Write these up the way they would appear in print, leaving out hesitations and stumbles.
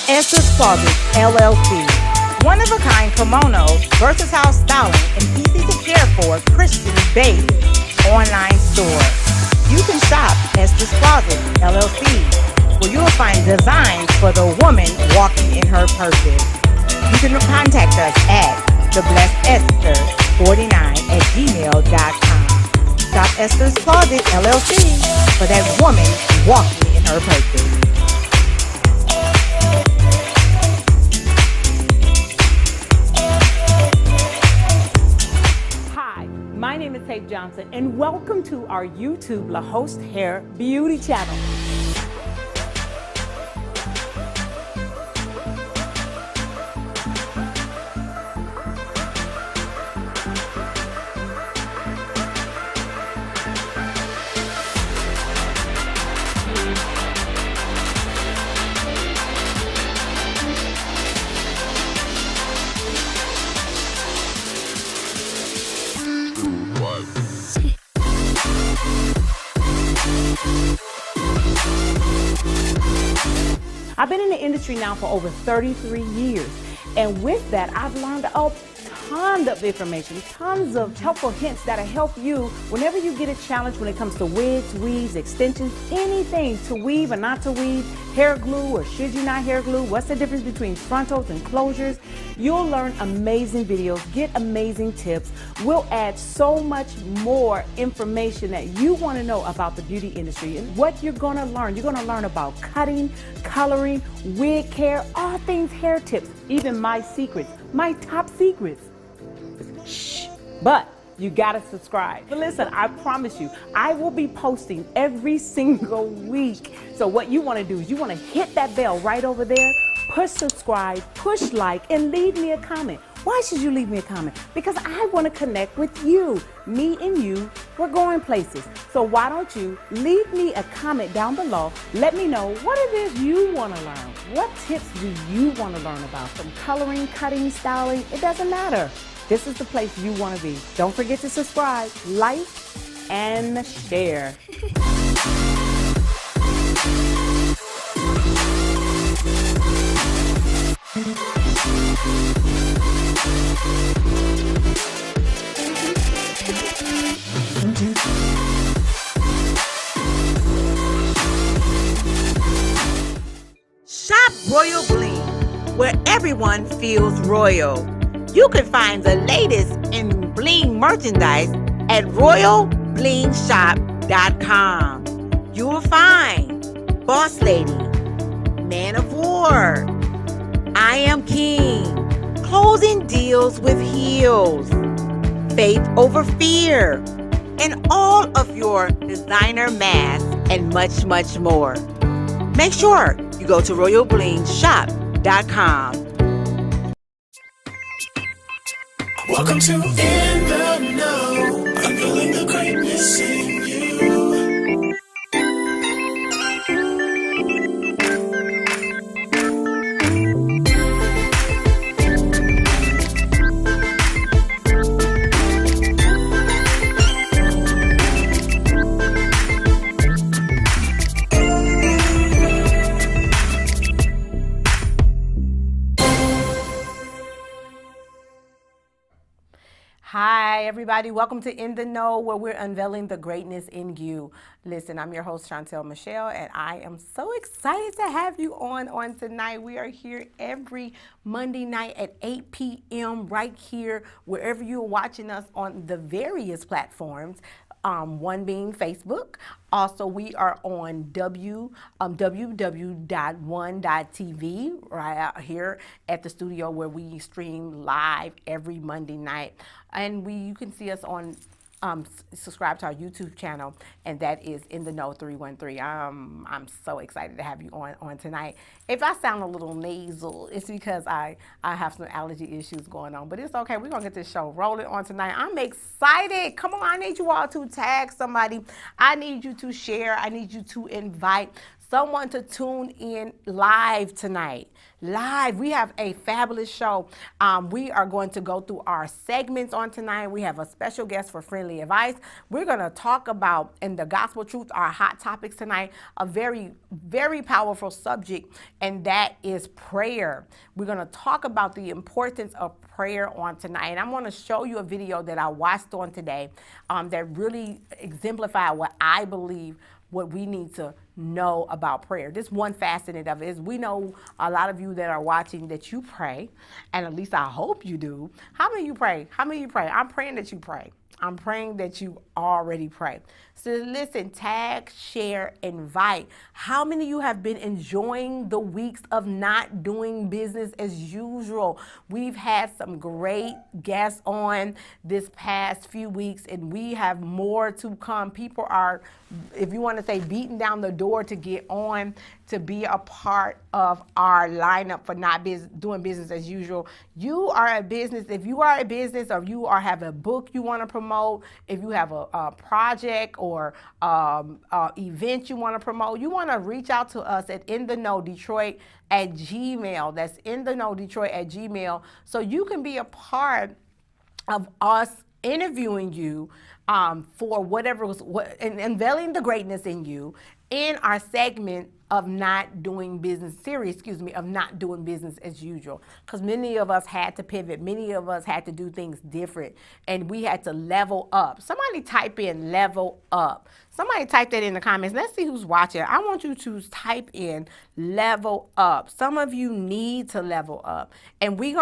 Esther's Closet, LLC. One-of-a-kind kimonos, versatile styling, and easy to care for Christian-based online store. You can shop Esther's Closet, LLC, where you will find designs for the woman walking in her purpose. You can contact us at theblessedesther49@gmail.com. Shop Esther's Closet, LLC, for that woman walking in her purpose. My name is Haydee Johnson, and welcome to our YouTube La Host Hair Beauty channel. I've been in the industry now for over 33 years, and with that, I've learned a ton of information, tons of helpful hints that'll help you whenever you get a challenge when it comes to wigs, weaves, extensions, anything to weave or not to weave, hair glue or should you not hair glue, what's the difference between frontals and closures. You'll learn amazing videos, get amazing tips. We'll add so much more information that you want to know about the beauty industry and what you're going to learn. You're going to learn about cutting, coloring, wig care, all things hair tips, even my secrets, my top secrets. Shh, but you gotta subscribe. But listen, I promise you, I will be posting every single week. So what you wanna do is you wanna hit that bell right over there, push subscribe, push like, and leave me a comment. Why should you leave me a comment? Because I wanna connect with you. Me and you, we're going places. So why don't you leave me a comment down below. Let me know what it is you wanna learn. What tips do you wanna learn about? From coloring, cutting, styling, it doesn't matter. This is the place you want to be. Don't forget to subscribe, like, and share. Shop Royal Bling, where everyone feels royal. You can find the latest in bling merchandise at royalblingshop.com. You will find Boss Lady, Man of War, I Am King, Closing Deals with Heels, Faith Over Fear, and all of your designer masks and much, much more. Make sure you go to royalblingshop.com. Welcome to In the Know, unveiling the greatness in you. Hi, everybody. Welcome to In the Know, where we're unveiling the greatness in you. Listen, I'm your host, Chantel Michelle, and I am so excited to have you on tonight. We are here every Monday night at 8 p.m. right here, wherever you're watching us on the various platforms. One being Facebook. Also, we are on www.one.tv right out here at the studio where we stream live every Monday night. And you can see us on subscribe to our YouTube channel, and that is In the Know 313. I'm so excited to have you on tonight. If I sound a little nasal, it's because I have some allergy issues going on, but it's okay. We're gonna get this show rolling on tonight. I'm excited. Come on, I need you all to tag somebody. I need you to share. I need you to invite someone to tune in live tonight. Live, we have a fabulous show. We are going to go through our segments on tonight. We have a special guest for Friendly Advice. We're going to talk about, in the Gospel Truth, our hot topics tonight, a very, very powerful subject, and that is prayer. We're going to talk about the importance of prayer on tonight. And I'm going to show you a video that I watched on today that really exemplified what I believe what we need to know about prayer. This one facet of it is we know a lot of you that are watching that you pray, and at least I hope you do. How many of you pray? How many of you pray? I'm praying that you pray. I'm praying that you already pray. So listen, tag, share, invite. How many of you have been enjoying the weeks of not doing business as usual? We've had some great guests on this past few weeks, and we have more to come. People are, if you want to say, beating down the door to get on, to be a part of our lineup for not doing business as usual. You are a business. If you are a business, or you have a book you want to promote, if you have a project or event you want to promote, you want to reach out to us at inthenowdetroit@gmail. That's inthenowdetroit@gmail. So you can be a part of us interviewing you for whatever was and unveiling the greatness in you in our segment of not doing business of not doing business as usual. Because many of us had to pivot. Many of us had to do things different, and we had to level up. Somebody type in level up. Somebody type that in the comments. Let's see who's watching. I want you to type in level up. Some of you need to level up. And we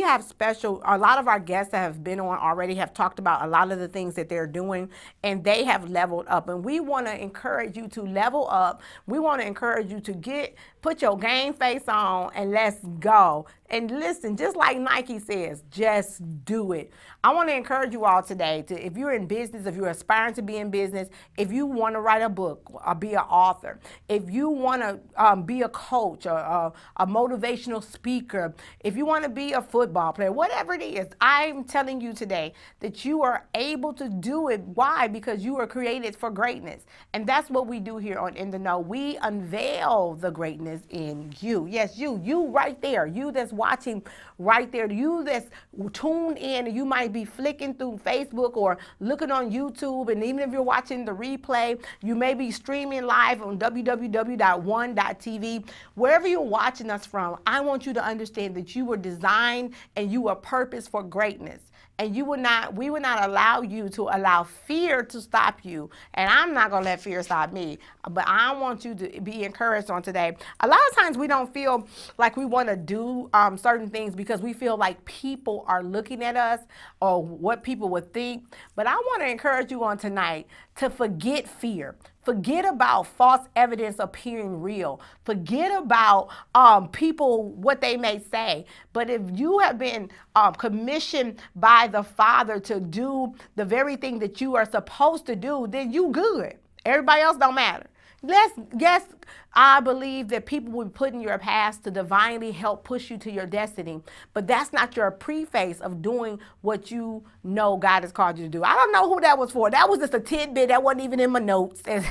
have special, a lot of our guests that have been on already have talked about a lot of the things that they're doing, and they have leveled up. And we want to encourage you to level up. We want to encourage you to put your game face on and let's go. And listen, just like Nike says, just do it. I want to encourage you all today to, if you're in business, if you're aspiring to be in business, if you want to write a book or be an author, if you want to be a coach or a motivational speaker, if you want to be a football player, whatever it is, I'm telling you today that you are able to do it. Why? Because you are created for greatness. And that's what we do here on In the Know. We unveil the greatness in you. Yes, you right there. You that's watching right there. You that's tuned in. You might be flicking through Facebook or looking on YouTube. And even if you're watching the replay, you may be streaming live on www.one.tv. Wherever you're watching us from, I want you to understand that you were designed and you were purposed for greatness. And we would not allow you to allow fear to stop you. And I'm not going to let fear stop me. But I want you to be encouraged on today. A lot of times we don't feel like we want to do certain things because we feel like people are looking at us or what people would think. But I want to encourage you on tonight to forget fear. Forget about false evidence appearing real. Forget about people, what they may say. But if you have been commissioned by the Father to do the very thing that you are supposed to do, then you good. Everybody else don't matter. Yes, I believe that people will put in your past to divinely help push you to your destiny, but that's not your preface of doing what you know God has called you to do. I don't know who that was for. That was just a tidbit that wasn't even in my notes, as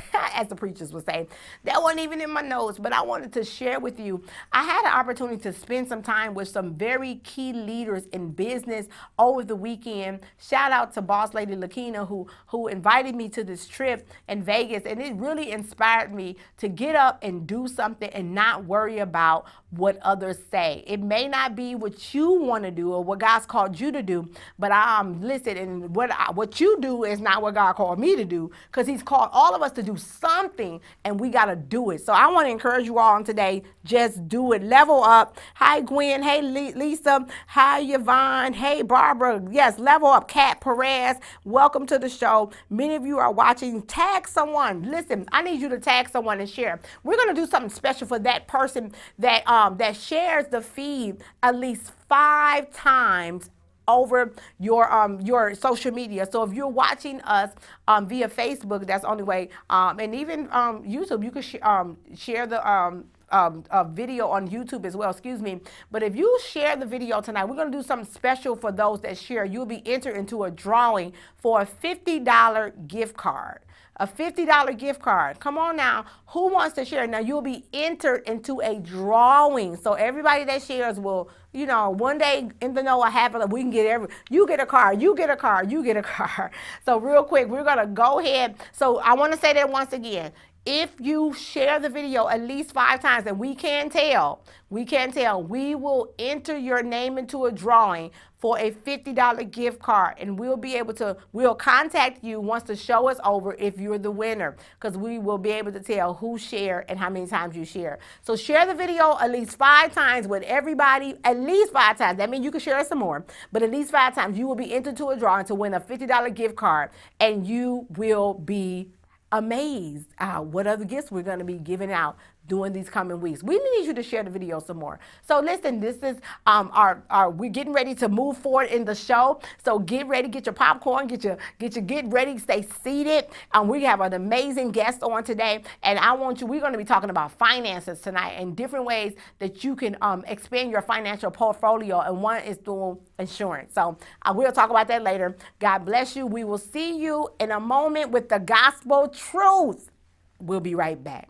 the preachers would say. That wasn't even in my notes, but I wanted to share with you. I had an opportunity to spend some time with some very key leaders in business over the weekend. Shout out to Boss Lady Lakina who invited me to this trip in Vegas, and it really inspired me to get up and do something and not worry about what others say. It may not be what you want to do or what God's called you to do, but listen, and what you do is not what God called me to do, because he's called all of us to do something, and we got to do it. So I want to encourage you all today, just do it. Level up. Hi, Gwen. Hey, Lisa. Hi, Yvonne. Hey, Barbara. Yes, level up. Kat Perez, welcome to the show. Many of you are watching. Tag someone. Listen, I need you to tag someone and share. We're going to do something special for that person that shares the feed at least 5 times over your social media. So if you're watching us via Facebook, that's the only way. And even YouTube, you can share the video on YouTube as well, excuse me. But if you share the video tonight, we're going to do something special for those that share. You'll be entered into a drawing for a $50 gift card. A $50 gift card. Come on now. Who wants to share? Now, you'll be entered into a drawing. So everybody that shares will, you know, one day in the know, I have it. We can get you get a car, you get a car, you get a car. So real quick, we're going to go ahead. So I want to say that once again. If you share the video at least 5 times, and we can tell, we will enter your name into a drawing for a $50 gift card, and we'll contact you once the show is over if you're the winner, because we will be able to tell who shared and how many times you share. So share the video at least 5 times with everybody, at least 5 times. That means you can share it some more, but at least 5 times you will be entered to a drawing to win a $50 gift card, and you will be amazed what other gifts we're going to be giving out during these coming weeks. We need you to share the video some more. So listen, this is we're getting ready to move forward in the show. So get ready, get your popcorn, get ready, stay seated. We have an amazing guest on today, and we're going to be talking about finances tonight and different ways that you can expand your financial portfolio, and one is through insurance. So we'll talk about that later. God bless you. We will see you in a moment with the gospel truth. We'll be right back.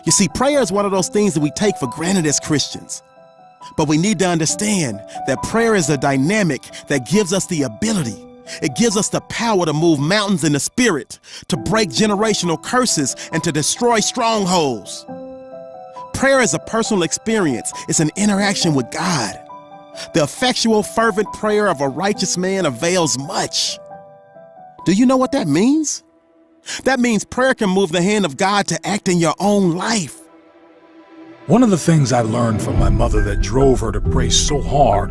You see, prayer is one of those things that we take for granted as Christians. But we need to understand that prayer is a dynamic that gives us the ability. It gives us the power to move mountains in the spirit, to break generational curses, and to destroy strongholds. Prayer is a personal experience. It's an interaction with God. The effectual, fervent prayer of a righteous man avails much. Do you know what that means? That means prayer can move the hand of God to act in your own life. One of the things I learned from my mother that drove her to pray so hard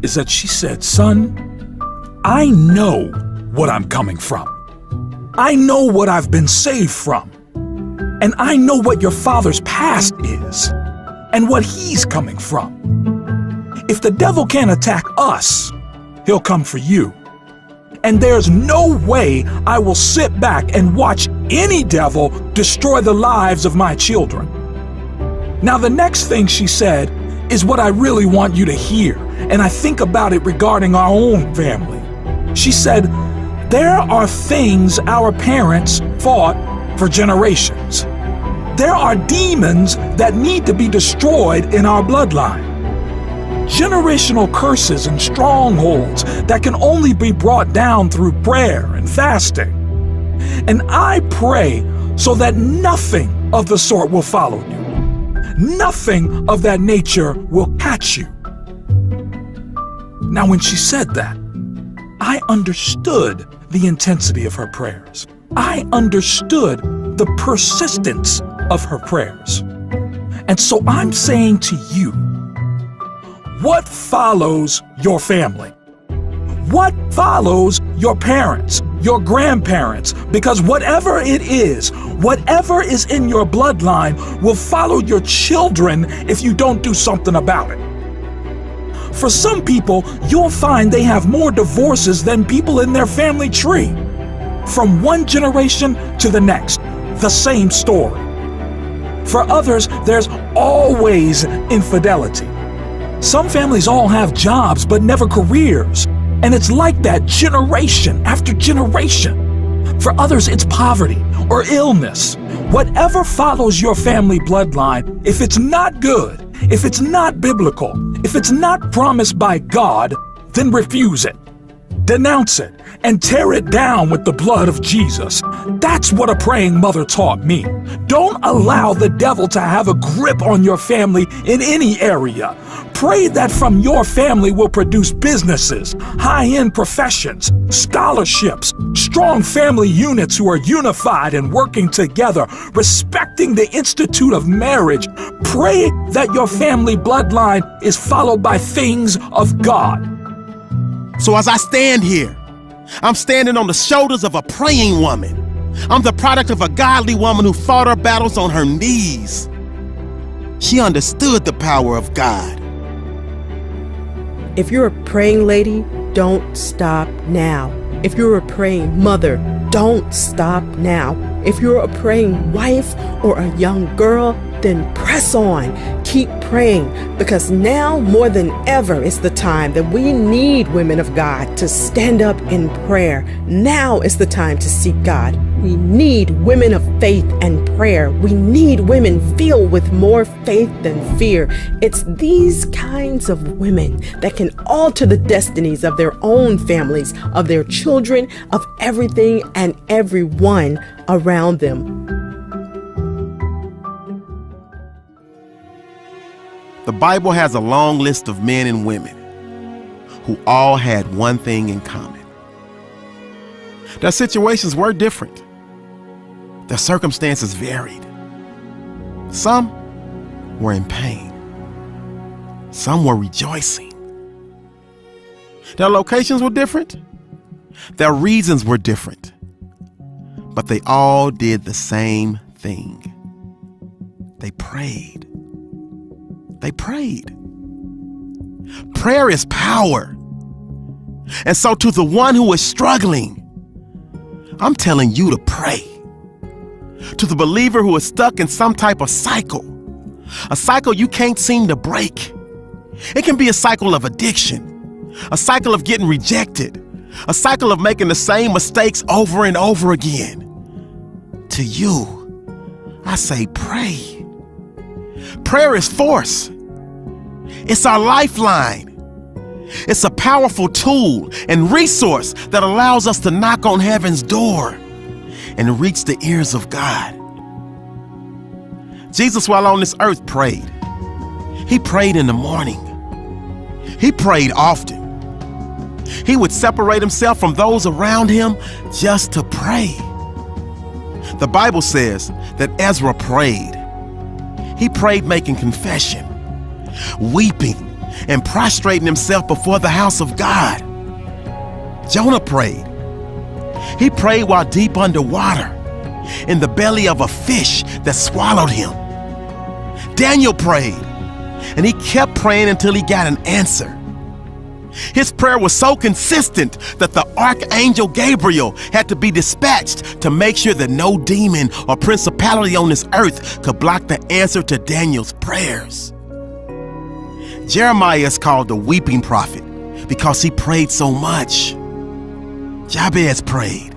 is that she said, "Son, I know what I'm coming from. I know what I've been saved from. And I know what your father's past is and what he's coming from. If the devil can't attack us, he'll come for you. And there's no way I will sit back and watch any devil destroy the lives of my children." Now, the next thing she said is what I really want you to hear, and I think about it regarding our own family. She said, "There are things our parents fought for generations. There are demons that need to be destroyed in our bloodline. Generational curses and strongholds that can only be brought down through prayer and fasting. And I pray so that nothing of the sort will follow you. Nothing of that nature will catch you." Now, when she said that, I understood the intensity of her prayers. I understood the persistence of her prayers. And so I'm saying to you, what follows your family? What follows your parents, your grandparents? Because whatever it is, whatever is in your bloodline will follow your children if you don't do something about it. For some people, you'll find they have more divorces than people in their family tree. From one generation to the next, the same story. For others, there's always infidelity. Some families all have jobs but never careers, and it's like that generation after generation. For others, it's poverty or illness. Whatever follows your family bloodline, if it's not good, if it's not biblical, if it's not promised by God, then refuse it. Denounce it and tear it down with the blood of Jesus. That's what a praying mother taught me. Don't allow the devil to have a grip on your family in any area. Pray that from your family will produce businesses, high-end professions, scholarships, strong family units who are unified and working together, respecting the institute of marriage. Pray that your family bloodline is followed by things of God. So as I stand here, I'm standing on the shoulders of a praying woman. I'm the product of a godly woman who fought her battles on her knees. She understood the power of God. If you're a praying lady, don't stop now. If you're a praying mother, don't stop now. If you're a praying wife or a young girl, then press on. Keep praying, because now more than ever is the time that we need women of God to stand up in prayer. Now is the time to seek God. We need women of faith and prayer. We need women filled with more faith than fear. It's these kinds of women that can alter the destinies of their own families, of their children, of everything and everyone around them. The Bible has a long list of men and women who all had one thing in common. Their situations were different. Their circumstances varied. Some were in pain. Some were rejoicing. Their locations were different. Their reasons were different. But they all did the same thing. They prayed. They prayed. Prayer is power. And so to the one who is struggling, I'm telling you to pray. To the believer who is stuck in some type of cycle, a cycle you can't seem to break. It can be a cycle of addiction, a cycle of getting rejected, a cycle of making the same mistakes over and over again. To you, I say pray. Prayer is force. It's our lifeline. It's a powerful tool and resource that allows us to knock on heaven's door and reach the ears of God. Jesus, while on this earth, prayed. He prayed in the morning. He prayed often. He would separate himself from those around him just to pray. The Bible says that Ezra prayed. He prayed making confession, weeping, and prostrating himself before the house of God. Jonah prayed. He prayed while deep underwater, in the belly of a fish that swallowed him. Daniel prayed, and he kept praying until he got an answer. His prayer was so consistent that the archangel Gabriel had to be dispatched to make sure that no demon or principality on this earth could block the answer to Daniel's prayers. Jeremiah is called the weeping prophet because he prayed so much. Jabez prayed.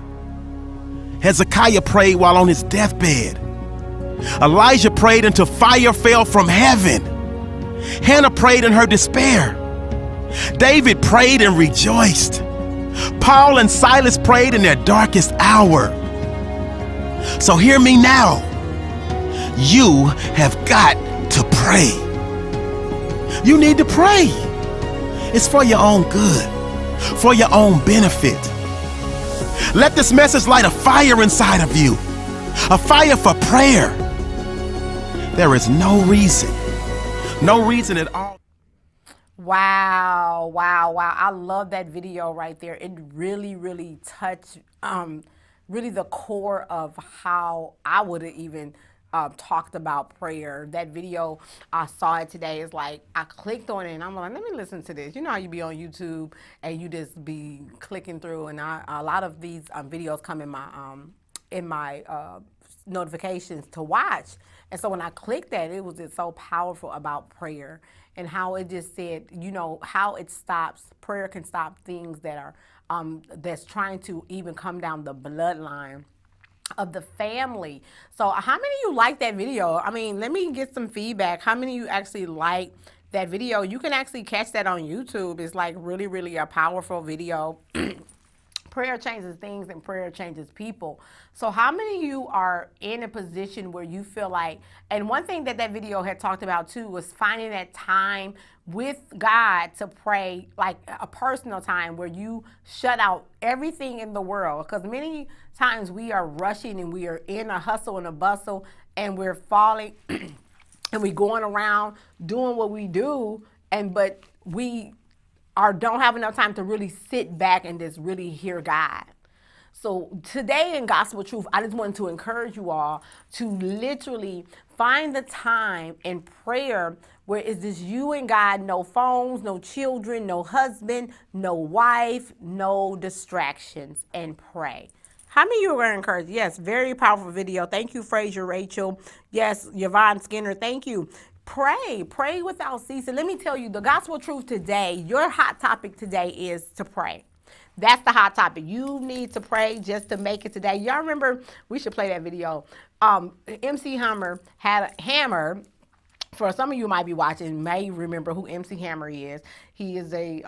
Hezekiah prayed while on his deathbed. Elijah prayed until fire fell from heaven. Hannah prayed in her despair. David prayed and rejoiced. Paul and Silas prayed in their darkest hour. So hear me now. You have got to pray. You need to pray. It's for your own good, for your own benefit. Let this message light a fire inside of you, a fire for prayer. There is no reason at all. Wow, wow, wow. I love that video right there. It really touched really the core of how I would have even talked about prayer. That video, I saw it today. It's like I clicked on it and I'm like, let me listen to this. You know how you be on YouTube and you just be clicking through, and a lot of these videos come in my notifications to watch. And so when I clicked that, it was just so powerful about prayer and how it just said, you know, how it stops, prayer can stop things that are that's trying to even come down the bloodline of the family. So how many of you like that video? I mean, let me get some feedback. How many of you actually like that video? You can actually catch that on YouTube. It's like really a powerful video. Prayer changes things and prayer changes people. So how many of you are in a position where you feel like, and one thing that video had talked about too was finding that time with God to pray, like a personal time where you shut out everything in the world. Because many times we are rushing and we are in a hustle and a bustle and we're falling and we're going around doing what we do, but we don't have enough time to really sit back and just really hear God. So today in Gospel Truth, I just wanted to encourage you all to literally find the time in prayer where it's just you and God, no phones, no children, no husband, no wife, no distractions, and pray. How many of you are encouraged? Yes, very powerful video. Thank you, Fraser, Rachel. Yes, Yvonne Skinner, thank you. Pray without ceasing. Let me tell you, the Gospel Truth today, your hot topic today is to pray. That's the hot topic. You need to pray just to make it today. Y'all remember, we should play that video. MC Hammer had a Hammer. For some of you might be watching, may remember who MC Hammer is. He is a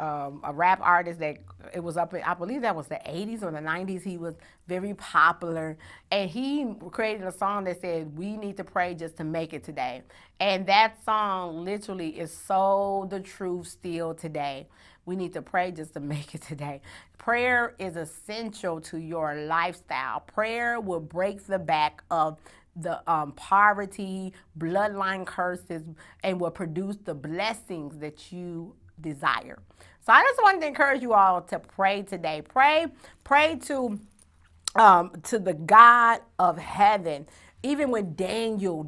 rap artist that it was up in, I believe that was the 80s or the 90s. He was very popular. And he created a song that said, we need to pray just to make it today. And that song literally is so the truth still today. We need to pray just to make it today. Prayer is essential to your lifestyle. Prayer will break the back of the poverty, bloodline curses, and will produce the blessings that you desire. So I just wanted to encourage you all to pray today. Pray to the God of heaven. Even when Daniel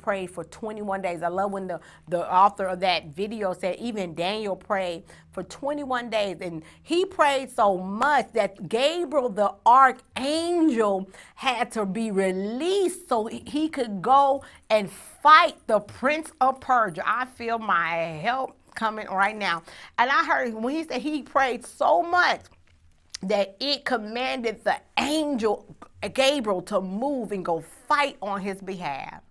prayed for 21 days. I love when the author of that video said even Daniel prayed for 21 days. And he prayed so much that Gabriel, the archangel, had to be released so he could go and fight the prince of Persia. I feel my help coming right now. And I heard when he said he prayed so much that it commanded the angel Gabriel to move and go fight on his behalf.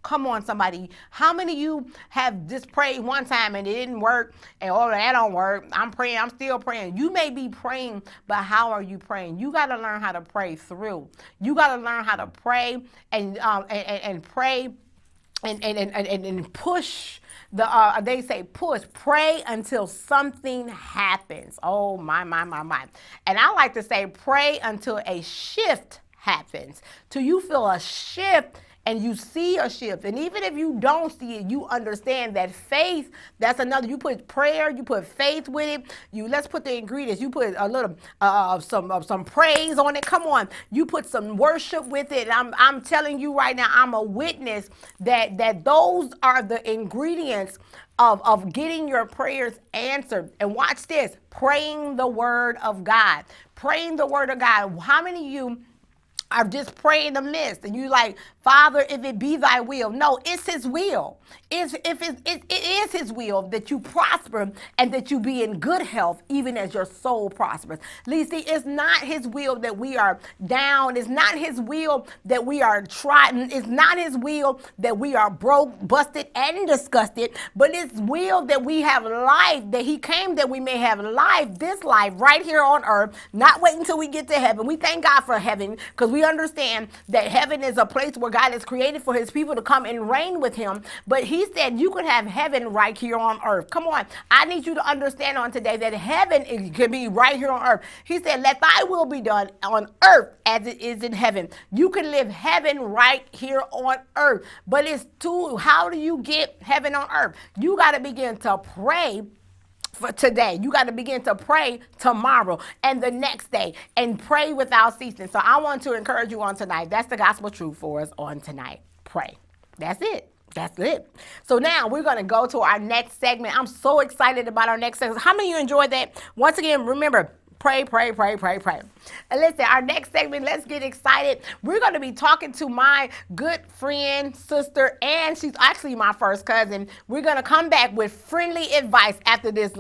Come on, somebody. How many of you have just prayed one time and it didn't work? And oh, that don't work. I'm praying. I'm still praying. You may be praying, but how are you praying? You got to learn how to pray through. You got to learn how to pray and pray and push. They say push, pray until something happens. Oh my. And I like to say pray until a shift happens. Till you feel a shift and you see a shift. And even if you don't see it, you understand that faith, that's another. You put prayer, you put faith with it. Let's put the ingredients. You put a little some praise on it. Come on. You put some worship with it. I'm telling you right now, I'm a witness that those are the ingredients of getting your prayers answered. And watch this, praying the word of God. Praying the word of God. How many of you are just praying the midst and you like, Father, if it be thy will. No, it's his will. It is his will that you prosper and that you be in good health, even as your soul prospers. Lisa, it's not his will that we are down. It's not his will that we are trodden. It's not his will that we are broke, busted, and disgusted. But it's will that we have life, that he came that we may have life, this life right here on earth, not wait until we get to heaven. We thank God for heaven because we understand that heaven is a place where God has created for his people to come and reign with him. But he said you could have heaven right here on earth. Come on. I need you to understand on today that heaven can be right here on earth. He said, let thy will be done on earth as it is in heaven. You can live heaven right here on earth. But how do you get heaven on earth? You got to begin to pray for today. You got to begin to pray tomorrow and the next day and pray without ceasing. So I want to encourage you on tonight. That's the gospel truth for us on tonight. Pray. That's it. That's it. So now we're going to go to our next segment. I'm so excited about our next segment. How many of you enjoyed that? Once again, remember, pray. And listen, our next segment, let's get excited. We're going to be talking to my good friend, sister, and she's actually my first cousin. We're going to come back with friendly advice after this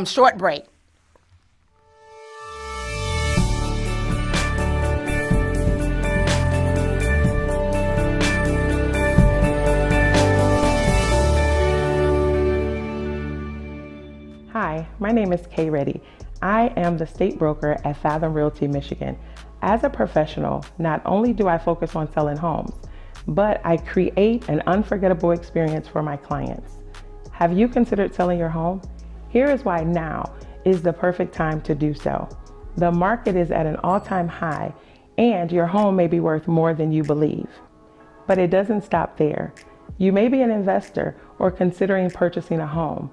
short break. Hi, my name is Kay Reddy. I am the state broker at Fathom Realty, Michigan. As a professional, not only do I focus on selling homes, but I create an unforgettable experience for my clients. Have you considered selling your home? Here is why now is the perfect time to do so. The market is at an all-time high, and your home may be worth more than you believe. But it doesn't stop there. You may be an investor or considering purchasing a home.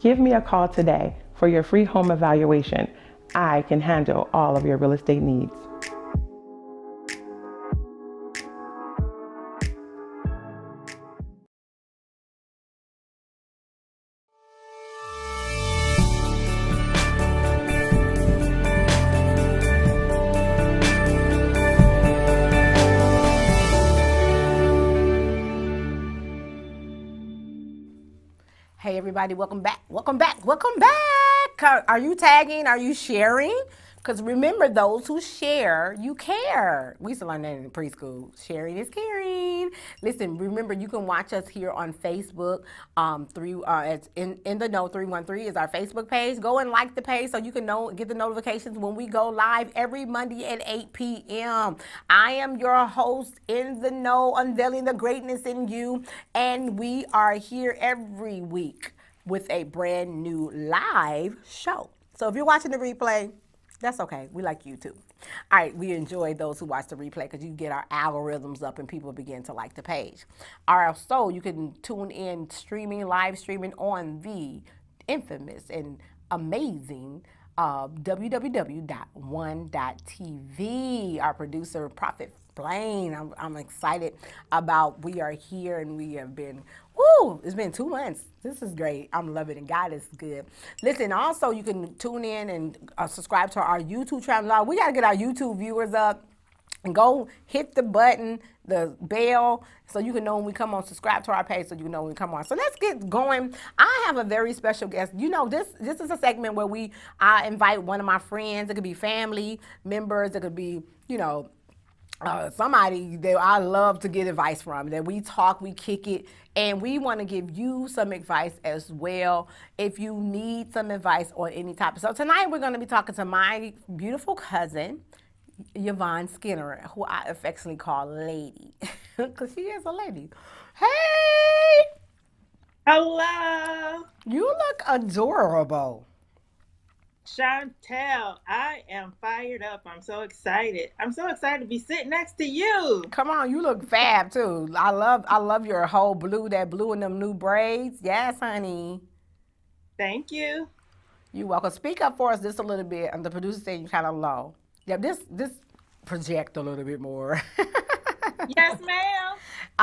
Give me a call today for your free home evaluation. I can handle all of your real estate needs. Hey everybody, welcome back, welcome back, welcome back. Are you tagging? Are you sharing? Because remember, those who share, you care. We used to learn that in preschool. Sharing is caring. Listen, remember, you can watch us here on Facebook. It's in the Know 313 is our Facebook page. Go and like the page so you can get the notifications when we go live every Monday at 8 p.m. I am your host, In the Know, unveiling the greatness in you, and we are here every week with a brand new live show. So if you're watching the replay, that's okay. We like you too. All right, we enjoy those who watch the replay because you get our algorithms up and people begin to like the page. Also, you can tune in live streaming on the infamous and amazing www.one.tv. Our producer, Prophet Blaine. I'm excited about we are here and we have been, it's been 2 months. This is great. I'm loving it. God is good. Listen, also you can tune in and subscribe to our YouTube channel. We got to get our YouTube viewers up. And go hit the button, the bell, so you can know when we come on. Subscribe to our page so you can know when we come on. So let's get going. I have a very special guest. You know, this is a segment where I invite one of my friends. It could be family members. It could be, somebody that I love to get advice from. That we talk, we kick it, and we want to give you some advice as well if you need some advice on any topic. So tonight we're going to be talking to my beautiful cousin, Yvonne Skinner, who I affectionately call Lady, because she is a lady. Hey! Hello! You look adorable. Chantel, I am fired up. I'm so excited. I'm so excited to be sitting next to you. Come on, you look fab too. I love your whole blue, that blue in them new braids. Yes, honey. Thank you. You're welcome. Speak up for us just a little bit. And the producer said you're kind of low. Yeah, this project a little bit more. Yes, ma'am.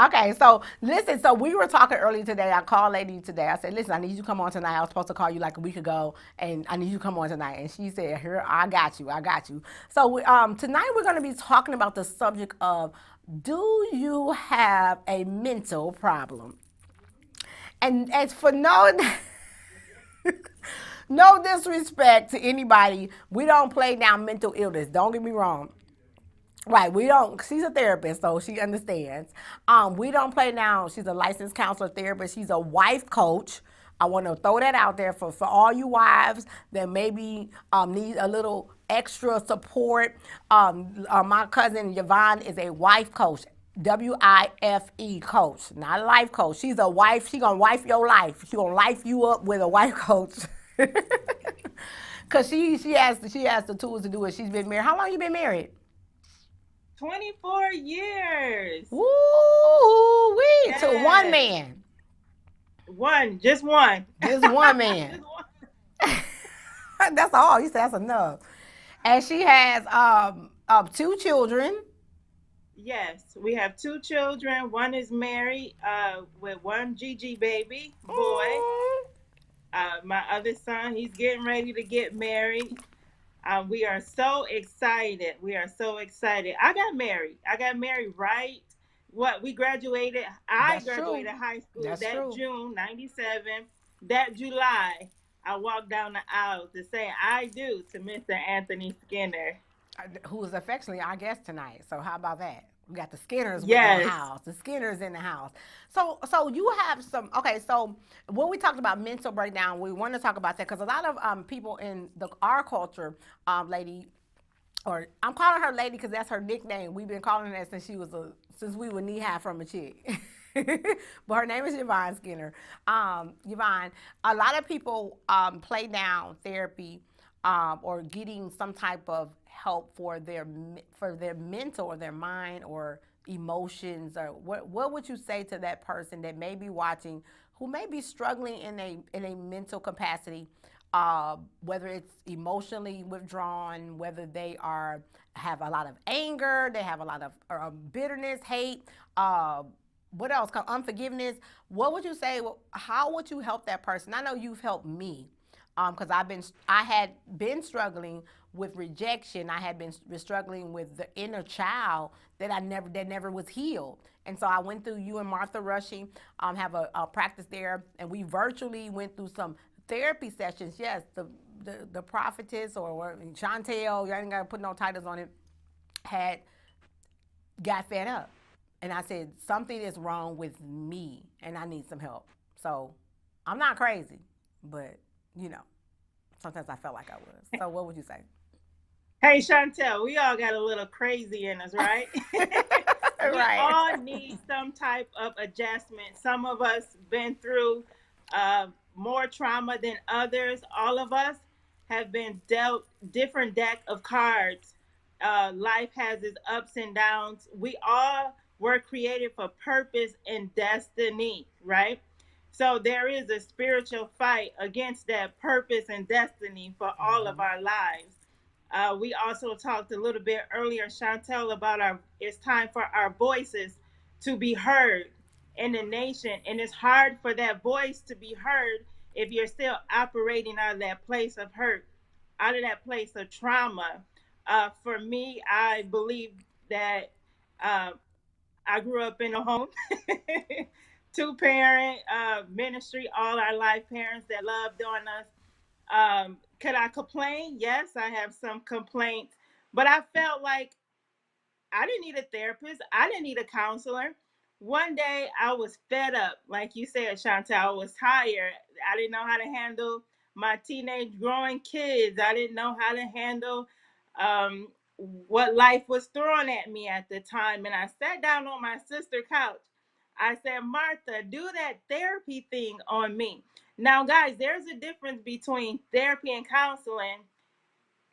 Okay, so listen, so we were talking earlier today. I called Lady today. I said, listen, I need you to come on tonight. I was supposed to call you like a week ago, and I need you to come on tonight. And she said, here, I got you. So tonight we're going to be talking about the subject of, do you have a mental problem? And as for no disrespect to anybody, we don't play down mental illness. Don't get me wrong. Right, we don't. She's a therapist, so she understands. We don't play now. She's a licensed counselor therapist. She's a wife coach. I want to throw that out there for all you wives that maybe need a little extra support. My cousin Yvonne is a wife coach. WIFE coach, not a life coach. She's a wife. She gonna wife your life. She gonna life you up with a wife coach. Cause she has the tools to do it. She's been married. How long you been married? 24 years. Woo-wee, yes. To one man. Just one. Just one man. That's all. You said that's enough. And she has 2 children. Yes, we have 2 children. One is married with one Gigi baby boy. My other son, he's getting ready to get married. We are so excited. I got married right. We graduated. I graduated high school that June 97. That July, I walked down the aisle to say I do to Mr. Anthony Skinner, who is affectionately our guest tonight. So how about that? We got the Skinners in the house. The Skinners in the house. So you have some, okay, so when we talked about mental breakdown, we want to talk about that because a lot of people in our culture, Lady, or I'm calling her Lady because that's her nickname. We've been calling her that since we were knee high from a chick. But her name is Yvonne Skinner. Yvonne, a lot of people play down therapy or getting some type of help for their mental or their mind or emotions, or what would you say to that person that may be watching who may be struggling in a mental capacity whether it's emotionally withdrawn, whether they are have a lot of anger, they have a lot of bitterness, hate. What else? Unforgiveness. What would you say? How would you help that person? I know you've helped me because I had been struggling with rejection. I had been struggling with the inner child that never was healed. And so I went through you and Martha Rushing, have a practice there, and we virtually went through some therapy sessions. Yes, the prophetess or Chantel, you ain't got to put no titles on it, had got fed up. And I said, something is wrong with me and I need some help. So I'm not crazy, but you know, sometimes I felt like I was. So what would you say? Hey, Chantel, we all got a little crazy in us, right? We all need some type of adjustment. Some of us been through more trauma than others. All of us have been dealt different deck of cards. Life has its ups and downs. We all were created for purpose and destiny, right? So there is a spiritual fight against that purpose and destiny for all of our lives. We also talked a little bit earlier, Chantel, about it's time for our voices to be heard in the nation. And it's hard for that voice to be heard if you're still operating out of that place of hurt, out of that place of trauma. For me, I believe that uh, I grew up in a home, two parent ministry, all our life, parents that loved on us. Could I complain? Yes, I have some complaints, but I felt like I didn't need a therapist. I didn't need a counselor. One day I was fed up, like you said, Chantal. I was tired. I didn't know how to handle my teenage growing kids. I didn't know how to handle um, what life was throwing at me at the time. And I sat down on my sister's couch. I said, Martha, do that therapy thing on me. Now, guys, there's a difference between therapy and counseling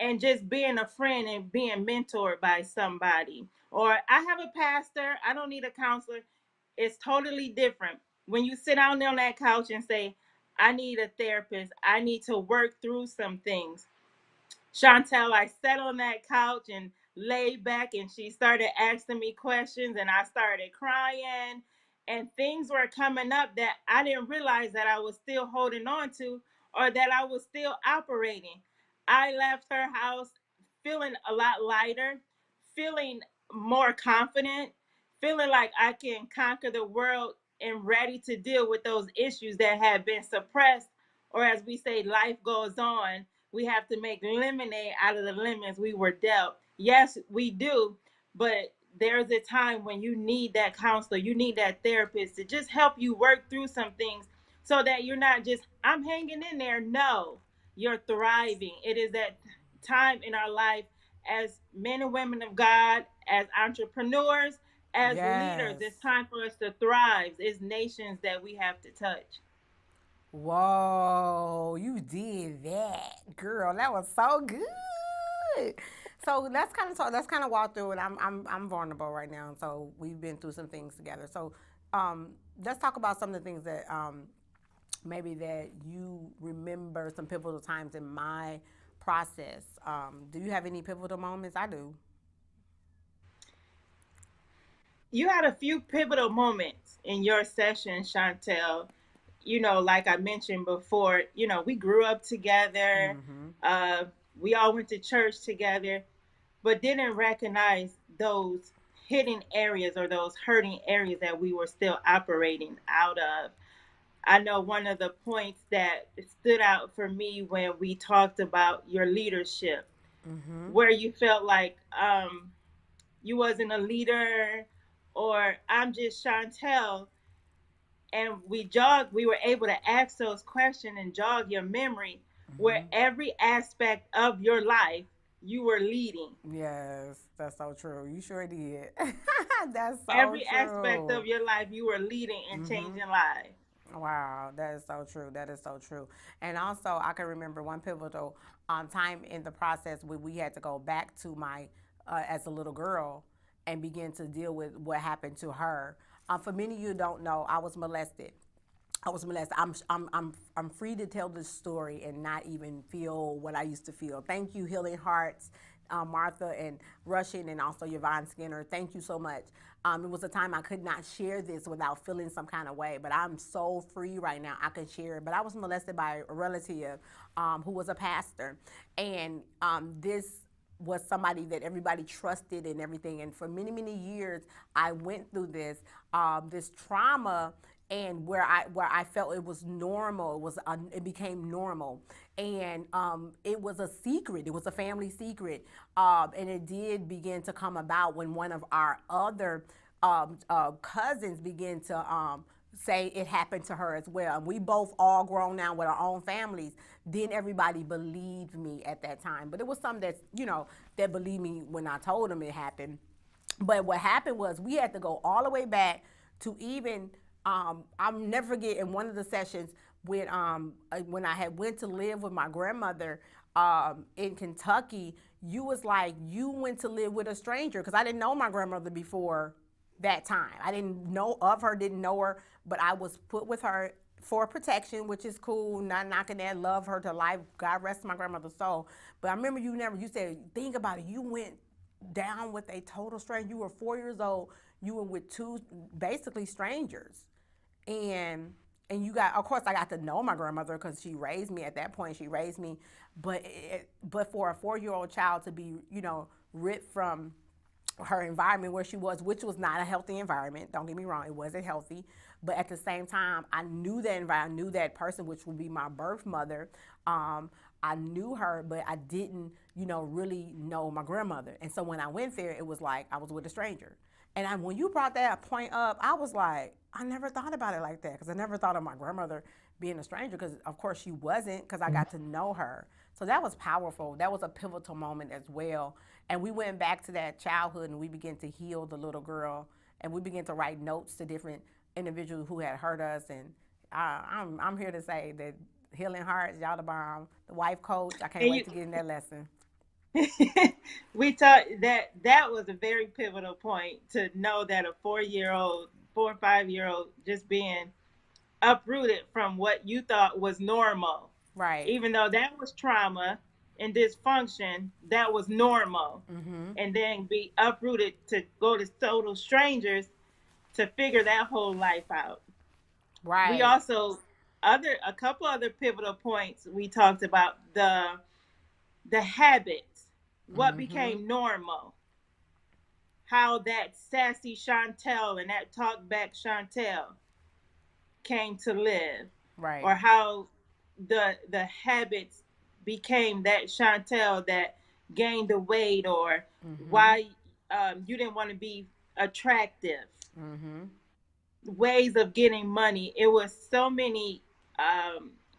and just being a friend and being mentored by somebody. Or I have a pastor, I don't need a counselor. It's totally different. When you sit down there on that couch and say, I need a therapist, I need to work through some things. Chantel, I sat on that couch and laid back, and she started asking me questions, and I started crying, and things were coming up that I didn't realize that I was still holding on to or that I was still operating. I left her house feeling a lot lighter, feeling more confident, feeling like I can conquer the world and ready to deal with those issues that have been suppressed, or as we say, life goes on. We have to make lemonade out of the lemons we were dealt. Yes, we do, but there's a time when you need that counselor, you need that therapist to just help you work through some things so that you're not just, I'm hanging in there. No, you're thriving. It is that time in our life as men and women of God, as entrepreneurs, as leaders. Yes. It's time for us to thrive. It's nations that we have to touch. Whoa, you did that, girl. That was so good. So let's kind of walk through it. I'm vulnerable right now, so we've been through some things together. So let's talk about some of the things that maybe that you remember, some pivotal times in my process. Do you have any pivotal moments? I do. You had a few pivotal moments in your session, Chantel. Like I mentioned before, we grew up together. Mm-hmm. Uh, we all went to church together, but didn't recognize those hidden areas or those hurting areas that we were still operating out of. I know one of the points that stood out for me when we talked about your leadership, Mm-hmm. where you felt like you wasn't a leader, or I'm just Chantel. And we were able to ask those questions and jog your memory, where Mm-hmm. every aspect of your life you were leading. Yes, that's so true. You sure did. That's so Every aspect true. of your life you were leading and Mm-hmm. changing lives. Wow, that is so true. That is so true. And also, I can remember one pivotal time in the process where we had to go back to my, as a little girl, and begin to deal with what happened to her. For many of you who don't know, I was molested I was molested. I'm free to tell this story and not even feel what I used to feel. Thank you, Healing Hearts, Martha and Russian, and also Yvonne Skinner. Thank you so much. It was a time I could not share this without feeling some kind of way, but I'm so free right now. I can share it. But I was molested by a relative who was a pastor, and this was somebody that everybody trusted and everything. And for many, many years, I went through this trauma, and where I felt it was normal. It became normal, and it was a secret. It was a family secret, and it did begin to come about when one of our other cousins began to say it happened to her as well. And we both all grown now with our own families. Then everybody believed me at that time, but it was some that that believed me when I told them it happened. But what happened was we had to go all the way back to even I'll never forget in one of the sessions when I had went to live with my grandmother in Kentucky. You was like, you went to live with a stranger, because I didn't know my grandmother before that time. I didn't know of her, didn't know her, but I was put with her for protection, which is cool. Not knocking that. Love her to life. God rest my grandmother's soul. But I remember you said, think about it. You went down with a total stranger. You were 4 years old. You were with two basically strangers, and you got, of course, I got to know my grandmother because she raised me at that point. She raised me, but for a 4-year-old child to be ripped from her environment where she was, which was not a healthy environment. Don't get me wrong, it wasn't healthy. But at the same time, I knew that environment, I knew that person, which would be my birth mother. I knew her, but I didn't, really know my grandmother. And so when I went there, it was like I was with a stranger. And when you brought that point up, I was like, I never thought about it like that, because I never thought of my grandmother being a stranger, because of course she wasn't, because I got to know her. So that was powerful. That was a pivotal moment as well. And we went back to that childhood, and we began to heal the little girl, and we began to write notes to different individuals who had hurt us. And I'm here to say that Healing Hearts, y'all the bomb. The wife coach, I can't wait to get in that lesson. We thought that was a very pivotal point, to know that a 4 or 5 year old just being uprooted from what you thought was normal. Right. Even though that was trauma and dysfunction, that was normal. Mm-hmm. And then be uprooted to go to total strangers to figure that whole life out. Right. We also a couple other pivotal points we talked about, the habits, what Mm-hmm. became normal, how that sassy Chantel and that talk back Chantel came to live, Right. or how the habits became that Chantel that gained the weight, or Mm-hmm. why you didn't want to be attractive, Mm-hmm. ways of getting money. It was so many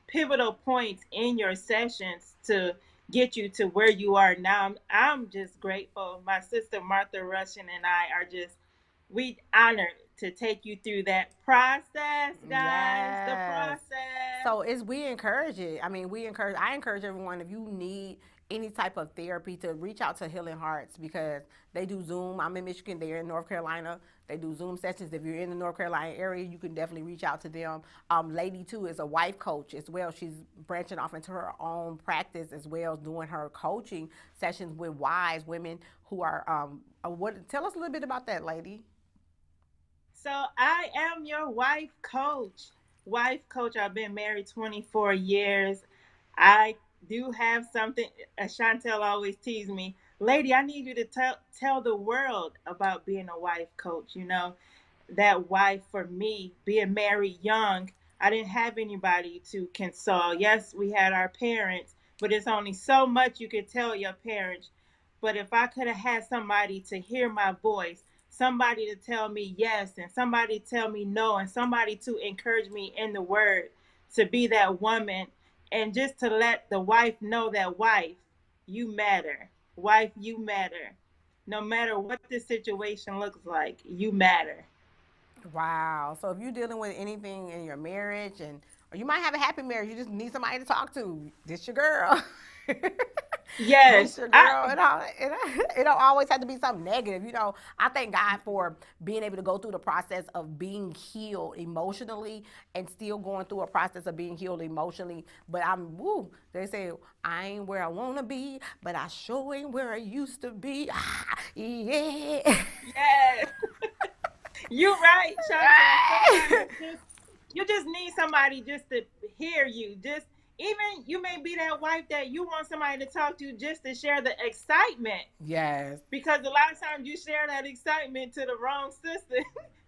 pivotal points in your sessions to get you to where you are now. I'm just grateful. My sister Martha Russian and I are just, we honored to take you through that process, guys. Yes. The process. So we encourage it. I mean, I encourage everyone, if you need any type of therapy, to reach out to Healing Hearts, because they do Zoom. I'm in Michigan, they're in North Carolina. They do Zoom sessions. If you're in the North Carolina area, you can definitely reach out to them. Lady too is a wife coach as well. She's branching off into her own practice as well, doing her coaching sessions with wives, women who are tell us a little bit about that, lady. So I am your wife coach. Wife coach. I've been married 24 years. I do have something. Chantel always tease me, lady, I need you to tell the world about being a wife coach. That wife for me, being married young, I didn't have anybody to console. Yes, we had our parents, but it's only so much you could tell your parents. But if I could have had somebody to hear my voice, somebody to tell me yes, and somebody to tell me no, and somebody to encourage me in the word, to be that woman, and just to let the wife know that, wife, you matter. Wife, you matter. No matter what the situation looks like, you matter. Wow. So if you're dealing with anything in your marriage, or you might have a happy marriage, you just need somebody to talk to, this your girl. Yes. Nature, girl. It don't always have to be something negative. I thank God for being able to go through the process of being healed emotionally and still going through a process of being healed emotionally. But they say, I ain't where I want to be, but I sure ain't where I used to be. Yeah. Yes. You're right, Chantel. Sometimes you just need somebody just to hear you. Just even you may be that wife that you want somebody to talk to just to share the excitement. Yes. Because a lot of times you share that excitement to the wrong sister.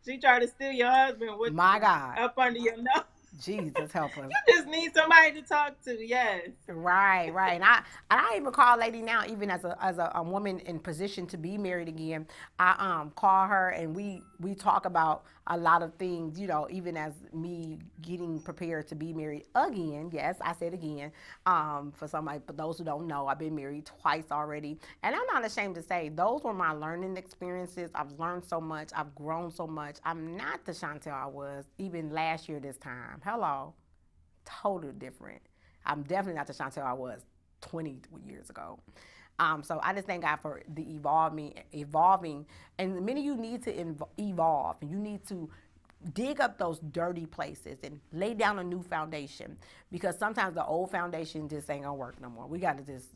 She try to steal your husband with My God. up under your nose. Jesus help us. You just need somebody to talk to. Yes. Right, right. And I even call Lady now, even as a woman in position to be married again. I call her and we talk about a lot of things, even as me getting prepared to be married again. Yes, I said again. For those who don't know, I've been married twice already. And I'm not ashamed to say those were my learning experiences. I've learned so much, I've grown so much. I'm not the Chantel I was even last year this time. Hello. Totally different. I'm definitely not the Chantel I was 20 years ago. So I just thank God for the evolving, and many of you need to evolve, and you need to dig up those dirty places and lay down a new foundation, because sometimes the old foundation just ain't gonna work no more. We got to just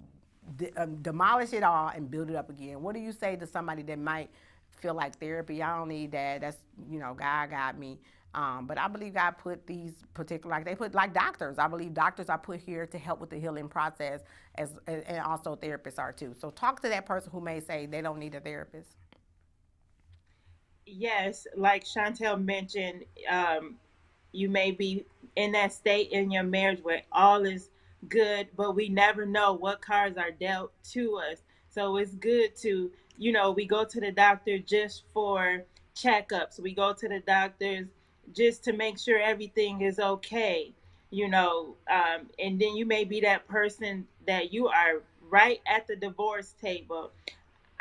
demolish it all and build it up again. What do you say to somebody that might feel like therapy? I don't need that. That's, God got me. But I believe God put these particular, like they put like doctors. I believe doctors are put here to help with the healing process, and also therapists are too. So talk to that person who may say they don't need a therapist. Yes, like Chantel mentioned, you may be in that state in your marriage where all is good, but we never know what cards are dealt to us. So it's good to, we go to the doctor just for checkups. We go to the doctors just to make sure everything is okay, and then you may be that person that you are right at the divorce table.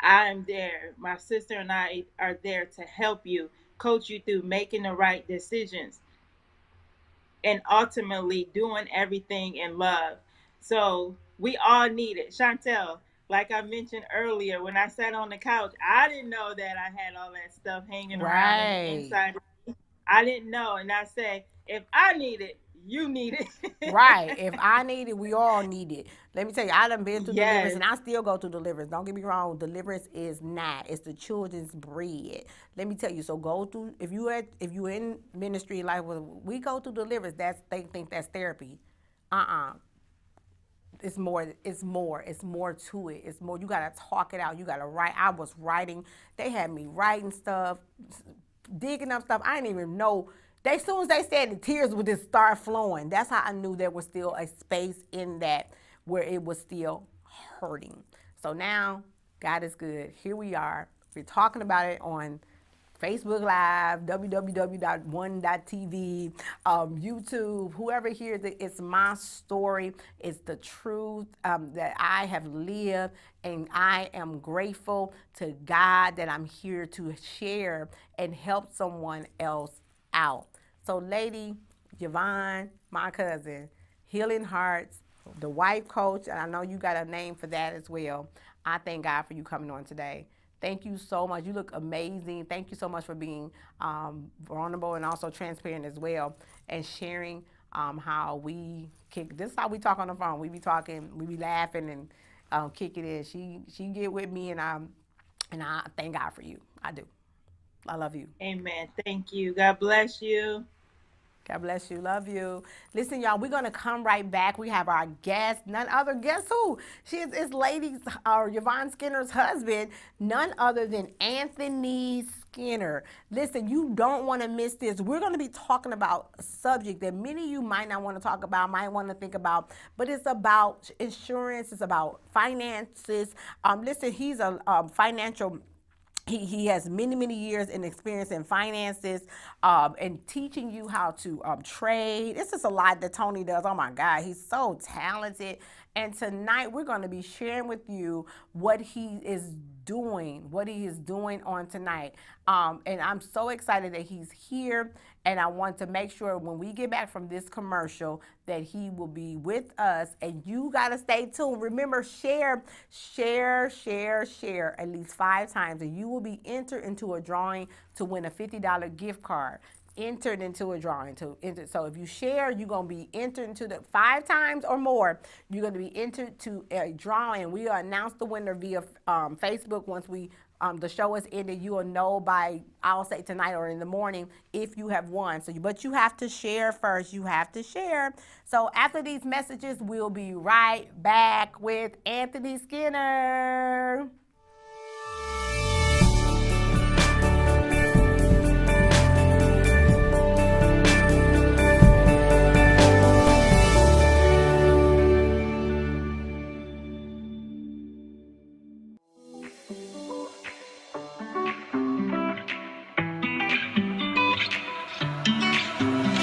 I'm there. My sister and I are there to help you, coach you through making the right decisions and ultimately doing everything in love. So we all need it. Chantel, like I mentioned earlier, when I sat on the couch, I didn't know that I had all that stuff hanging around in the Right. inside. I didn't know. And I said, if I need it, you need Right. it. If I need it, we all need it. Let me tell you, I done been through deliverance, Yes. and I still go through deliverance. Don't get me wrong, deliverance is not. It's the children's bread. Let me tell you. So go through. If you in ministry, like we go through deliverance, they think that's therapy. Uh-uh. It's more. It's more. It's more to it. It's more. You gotta talk it out. You gotta write. I was writing. They had me writing stuff, digging up stuff. I didn't even know. As soon as they said, the tears would just start flowing. That's how I knew there was still a space in that where it was still hurting. So now, God is good. Here we are. We're talking about it on Facebook Live, www.one.tv, YouTube, whoever hears it. It's my story. It's the truth that I have lived, and I am grateful to God that I'm here to share and help someone else out. So, Lady Yvonne, my cousin, Healing Hearts, the wife coach, and I know you got a name for that as well. I thank God for you coming on today. Thank you so much. You look amazing. Thank you so much for being vulnerable and also transparent as well, and sharing how we kick. This is how we talk on the phone. We be talking, we be laughing and kicking it. She get with me, and I thank God for you. I do. I love you. Amen. Thank you. God bless you. God bless you. Love you. Listen, y'all, we're going to come right back. We have our guest, none other, guess who? It's Lady Yvonne Skinner's husband, none other than Anthony Skinner. Listen, you don't want to miss this. We're going to be talking about a subject that many of you might not want to talk about, might want to think about, but it's about insurance. It's about finances. Listen, he's a financial. He has many, many years in experience in finances, and teaching you how to trade. It's just a lot that Tony does. Oh my God, he's so talented. And tonight we're going to be sharing with you what he is doing on tonight. And I'm so excited that he's here. And I want to make sure when we get back from this commercial that he will be with us. And you got to stay tuned. Remember, share at least 5 times. And you will be entered into a drawing to win a $50 gift card. Entered into a drawing so if you share, you're going to be entered into the 5 times or more. You're going to be entered to a drawing. We will announce the winner via Facebook once we the show is ended. You will know by, I'll say tonight or in the morning, if you have won. But you have to share first. You have to share. So after these messages, we'll be right back with Anthony Skinner.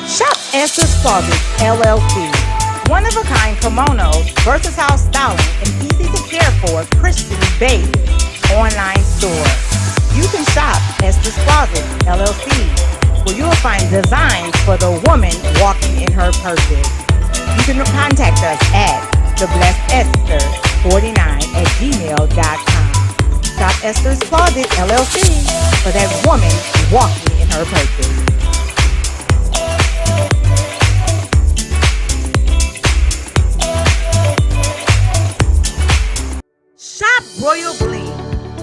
Shop Esther's Closet, LLC. One-of-a-kind kimonos, versatile styling, and easy to care for Christian-based online store. You can shop Esther's Closet, LLC, where you will find designs for the woman walking in her purpose. You can contact us at theblessedesther49@gmail.com. Shop Esther's Closet, LLC, for that woman walking in her purpose. Shop Royal Bling,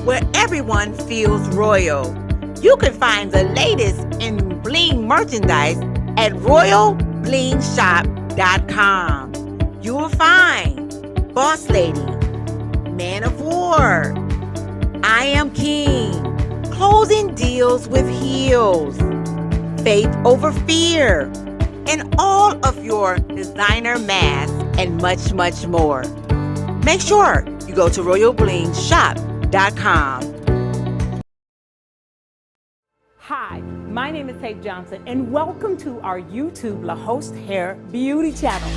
where everyone feels royal. You can find the latest in bling merchandise at royalblingshop.com. You will find Boss Lady, Man of War, I Am King, Closing Deals with Heels, Faith Over Fear, and all of your designer masks and much, much more. Make sure you go to royalblingshop.com. Hi, my name is Haydee Johnson, and welcome to our YouTube La Host Hair Beauty channel.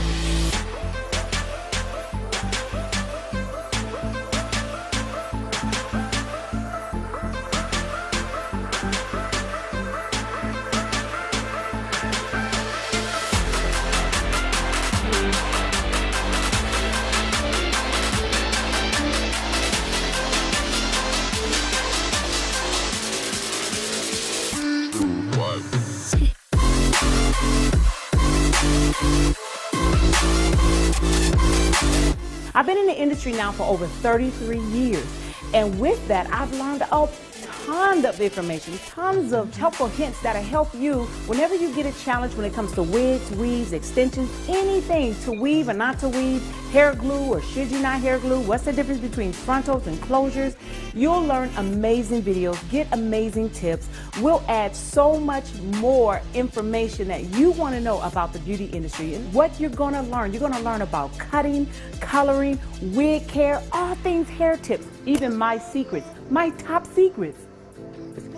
I've been in the industry now for over 33 years. And with that, I've learned a ton of information, tons of helpful hints that'll help you whenever you get a challenge when it comes to wigs, weaves, extensions, anything to weave or not to weave, hair glue or should you not hair glue, what's the difference between frontals and closures. You'll learn amazing videos, get amazing tips. We'll add so much more information that you want to know about the beauty industry and what you're going to learn. You're going to learn about cutting, coloring, wig care, all things hair tips, even my secrets, my top secrets.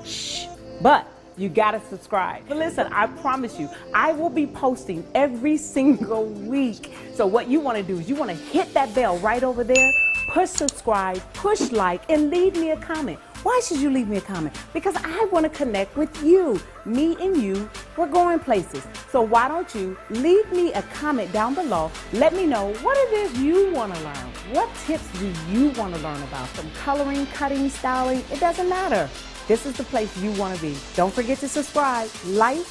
Shh, but you gotta subscribe. But listen, I promise you, I will be posting every single week. So what you wanna do is you wanna hit that bell right over there, push subscribe, push like, and leave me a comment. Why should you leave me a comment? Because I wanna connect with you. Me and you, we're going places. So why don't you leave me a comment down below. Let me know what it is you wanna learn. What tips do you wanna learn about? From coloring, cutting, styling, it doesn't matter. This is the place you want to be. Don't forget to subscribe, like,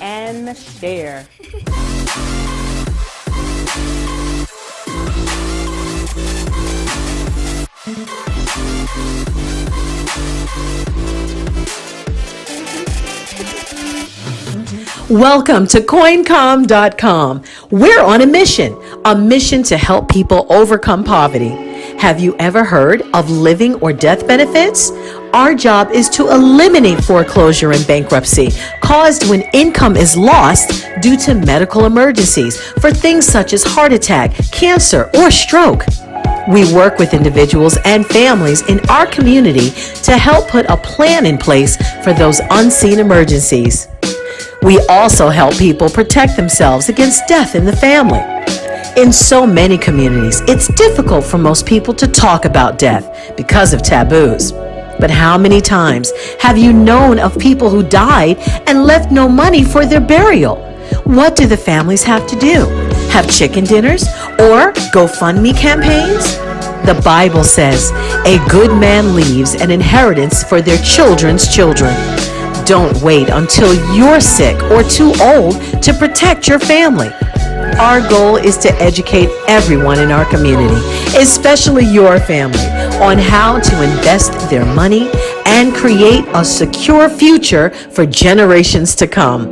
and share. Welcome to coincom.com. We're on a mission to help people overcome poverty. Have you ever heard of living or death benefits? Our job is to eliminate foreclosure and bankruptcy caused when income is lost due to medical emergencies for things such as heart attack, cancer, or stroke. We work with individuals and families in our community to help put a plan in place for those unseen emergencies. We also help people protect themselves against death in the family. In so many communities, it's difficult for most people to talk about death because of taboos. But how many times have you known of people who died and left no money for their burial? What do the families have to do? Have chicken dinners or GoFundMe campaigns? The Bible says, "A good man leaves an inheritance for their children's children." Don't wait until you're sick or too old to protect your family. Our goal is to educate everyone in our community, especially your family, on how to invest their money and create a secure future for generations to come.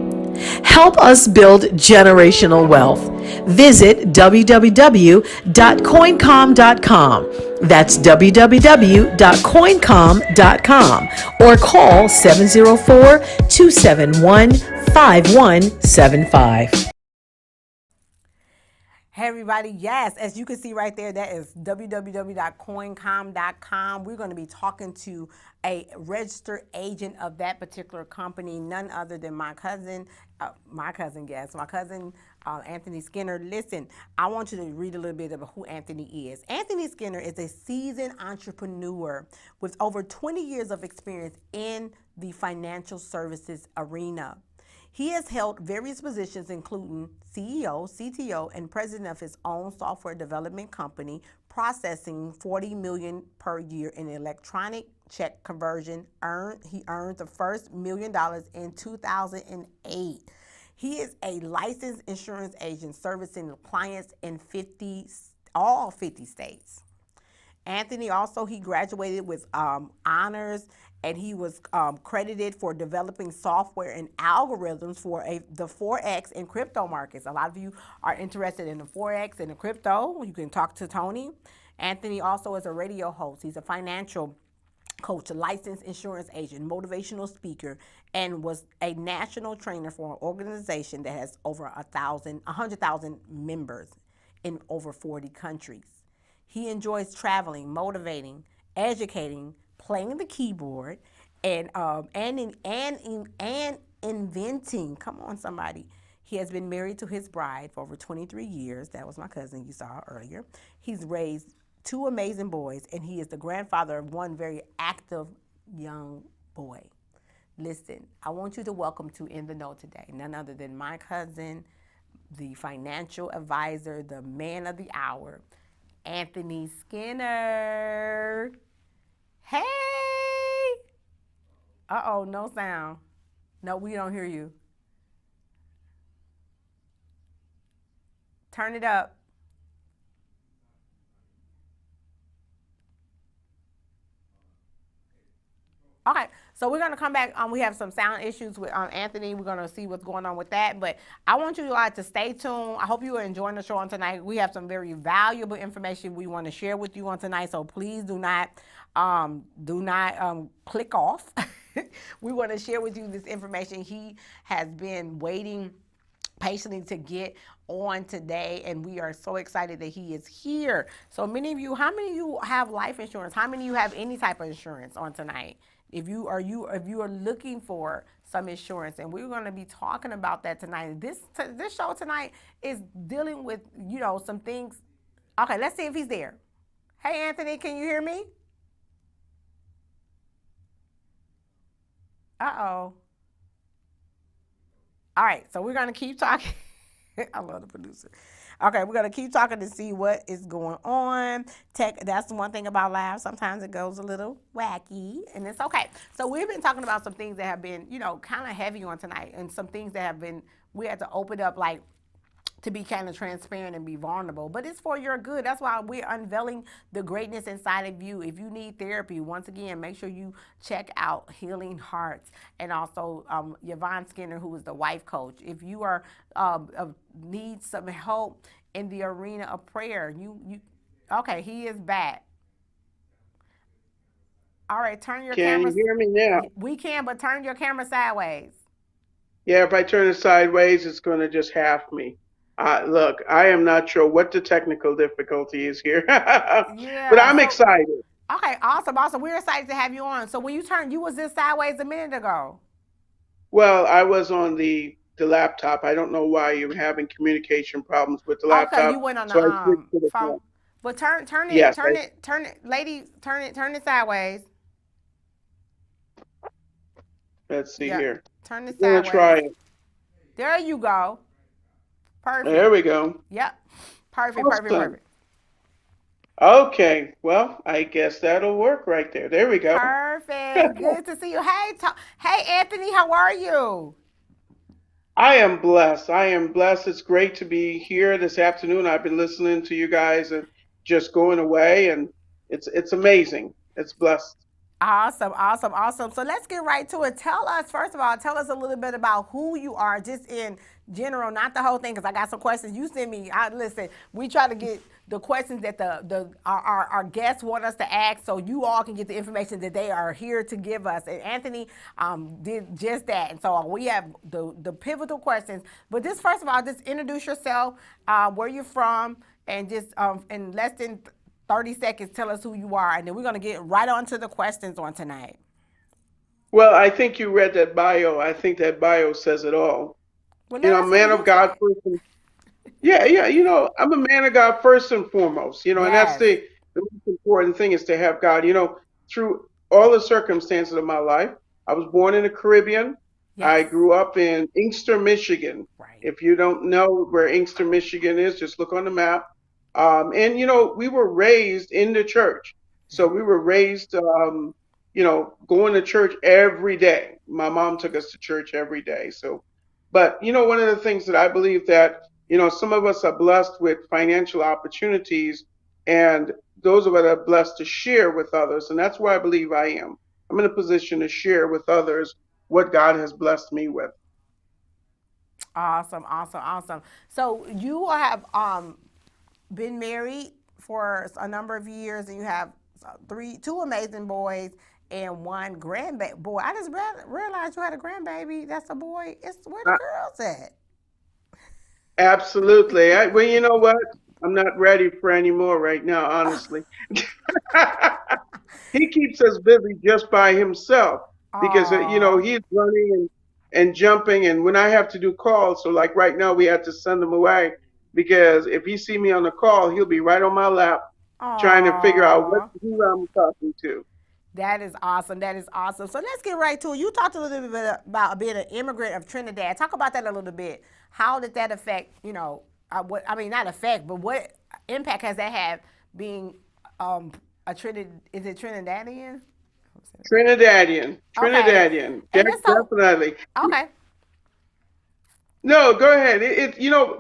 Help us build generational wealth. Visit www.coincom.com. That's www.coincom.com or call 704-271-5175. Hey everybody, yes, as you can see right there, that is www.coincom.com. We're going to be talking to a registered agent of that particular company, none other than my cousin, Anthony Skinner. Listen, I want you to read a little bit about who Anthony is. Anthony Skinner is a seasoned entrepreneur with over 20 years of experience in the financial services arena. He has held various positions, including CEO, CTO, and president of his own software development company, processing $40 million per year in electronic check conversion. He earned the first $1 million in 2008. He is a licensed insurance agent servicing clients in all 50 states. Anthony also, he graduated with honors, and he was credited for developing software and algorithms for the Forex and crypto markets. A lot of you are interested in the Forex and the crypto. You can talk to Tony. Anthony also is a radio host. He's a financial coach, a licensed insurance agent, motivational speaker, and was a national trainer for an organization that has over 100,000 members in over 40 countries. He enjoys traveling, motivating, educating, playing the keyboard, and inventing. Come on, somebody. He has been married to his bride for over 23 years. That was my cousin you saw earlier. He's raised 2 amazing boys, and he is the grandfather of 1 very active young boy. Listen, I want you to welcome to In the Know today, none other than my cousin, the financial advisor, the man of the hour, Anthony Skinner. Hey! Uh-oh, no sound. No, we don't hear you. Turn it up. Okay, so we're going to come back. We have some sound issues with Anthony. We're going to see what's going on with that. But I want you to stay tuned. I hope you are enjoying the show on tonight. We have some very valuable information we want to share with you on tonight. So please do not click off. We want to share with you this information. He has been waiting patiently to get on today, and we are so excited that he is here. So many of you, how many of you have life insurance? How many of you have any type of insurance on tonight? If you are looking for some insurance, and we're going to be talking about that tonight. This show tonight is dealing with some things. Okay, let's see if he's there. Hey Anthony, can you hear me? Uh-oh. All right, so we're going to keep talking. I love the producer. Okay, we're going to keep talking to see what is going on. That's the one thing about live. Sometimes it goes a little wacky, and it's okay. So we've been talking about some things that have been, kind of heavy on tonight, and some things that have been, we had to open up, like, to be kind of transparent and be vulnerable, but it's for your good. That's why we're unveiling the greatness inside of you. If you need therapy, once again, make sure you check out Healing Hearts, and also Yvonne Skinner, who is the wife coach. If you are need some help in the arena of prayer, okay, he is back. All right, turn your camera. Can you hear me now? We can, but turn your camera sideways. Yeah, if I turn it sideways, it's going to just half me. Look, I am not sure what the technical difficulty is here, yeah, but I'm excited. Okay, awesome. We're excited to have you on. So when you was this sideways a minute ago? Well, I was on the the laptop. I don't know why you're having communication problems with the Okay, you laptop. went on the So I switched to the phone. phone. But turn it, Yes, turn it, turn it, lady, turn it sideways. let's see Yep. here. Turn it I'm gonna sideways. try it. There you go. There Perfect. we go. Yep. Perfect, perfect, Awesome. perfect. Okay, well, I guess that'll work right there. There we go. Perfect. Good to see you. Hey, Anthony, how are you? I am blessed. I am blessed. It's great to be here this afternoon. I've been listening to you guys and just going away, and it's amazing. It's blessed. Awesome, awesome, awesome. So let's get right to it. First of all, tell us a little bit about who you are, just in general, not the whole thing, because I got some questions you send me. Listen, we try to get the questions that our guests want us to ask, so you all can get the information that they are here to give us. And Anthony did just that. And so we have the pivotal questions. But just first of all, just introduce yourself, where you're from, and just in less than 30 seconds, tell us who you are, and then we're going to get right on to the questions on tonight. Well, I think you read that bio. I think that bio says it all. Well, You let know, us man of introduce God it. first and yeah, yeah, I'm a man of God first and foremost, and that's Yes. the most important thing is to have God. Through all the circumstances of my life, I was born in the Caribbean. I Yes. grew up in Inkster, Michigan. Right. If you don't know where Inkster, Michigan is, just look on the map. And we were raised in the church. So we were raised, going to church every day. My mom took us to church every day. So, but one of the things that I believe that some of us are blessed with financial opportunities, and those of us are blessed to share with others. And that's where I believe I am. I'm in a position to share with others what God has blessed me with. Awesome, awesome, awesome. So you have been married for a number of years, and you have two amazing boys and one grandbaby. Boy, I just realized you had a grandbaby. That's a boy. It's where the Uh, girls at? Absolutely. Well, you know what? I'm not ready for any more right now, honestly. He keeps us busy just by himself because Aw. he's running and jumping, and when I have to do calls, so like right now we had to send him away because if he see me on the call, he'll be right on my lap trying to figure out Aw. who I'm talking to. That is awesome. That is awesome. So let's get right to it. You talked a little bit about being an immigrant of Trinidad. Talk about that a little bit. How did that affect, what I mean, not affect, but what impact has that had being is it Trinidadian? Trinidadian, Okay. Trinidadian, And that's so, definitely. okay. No, go ahead.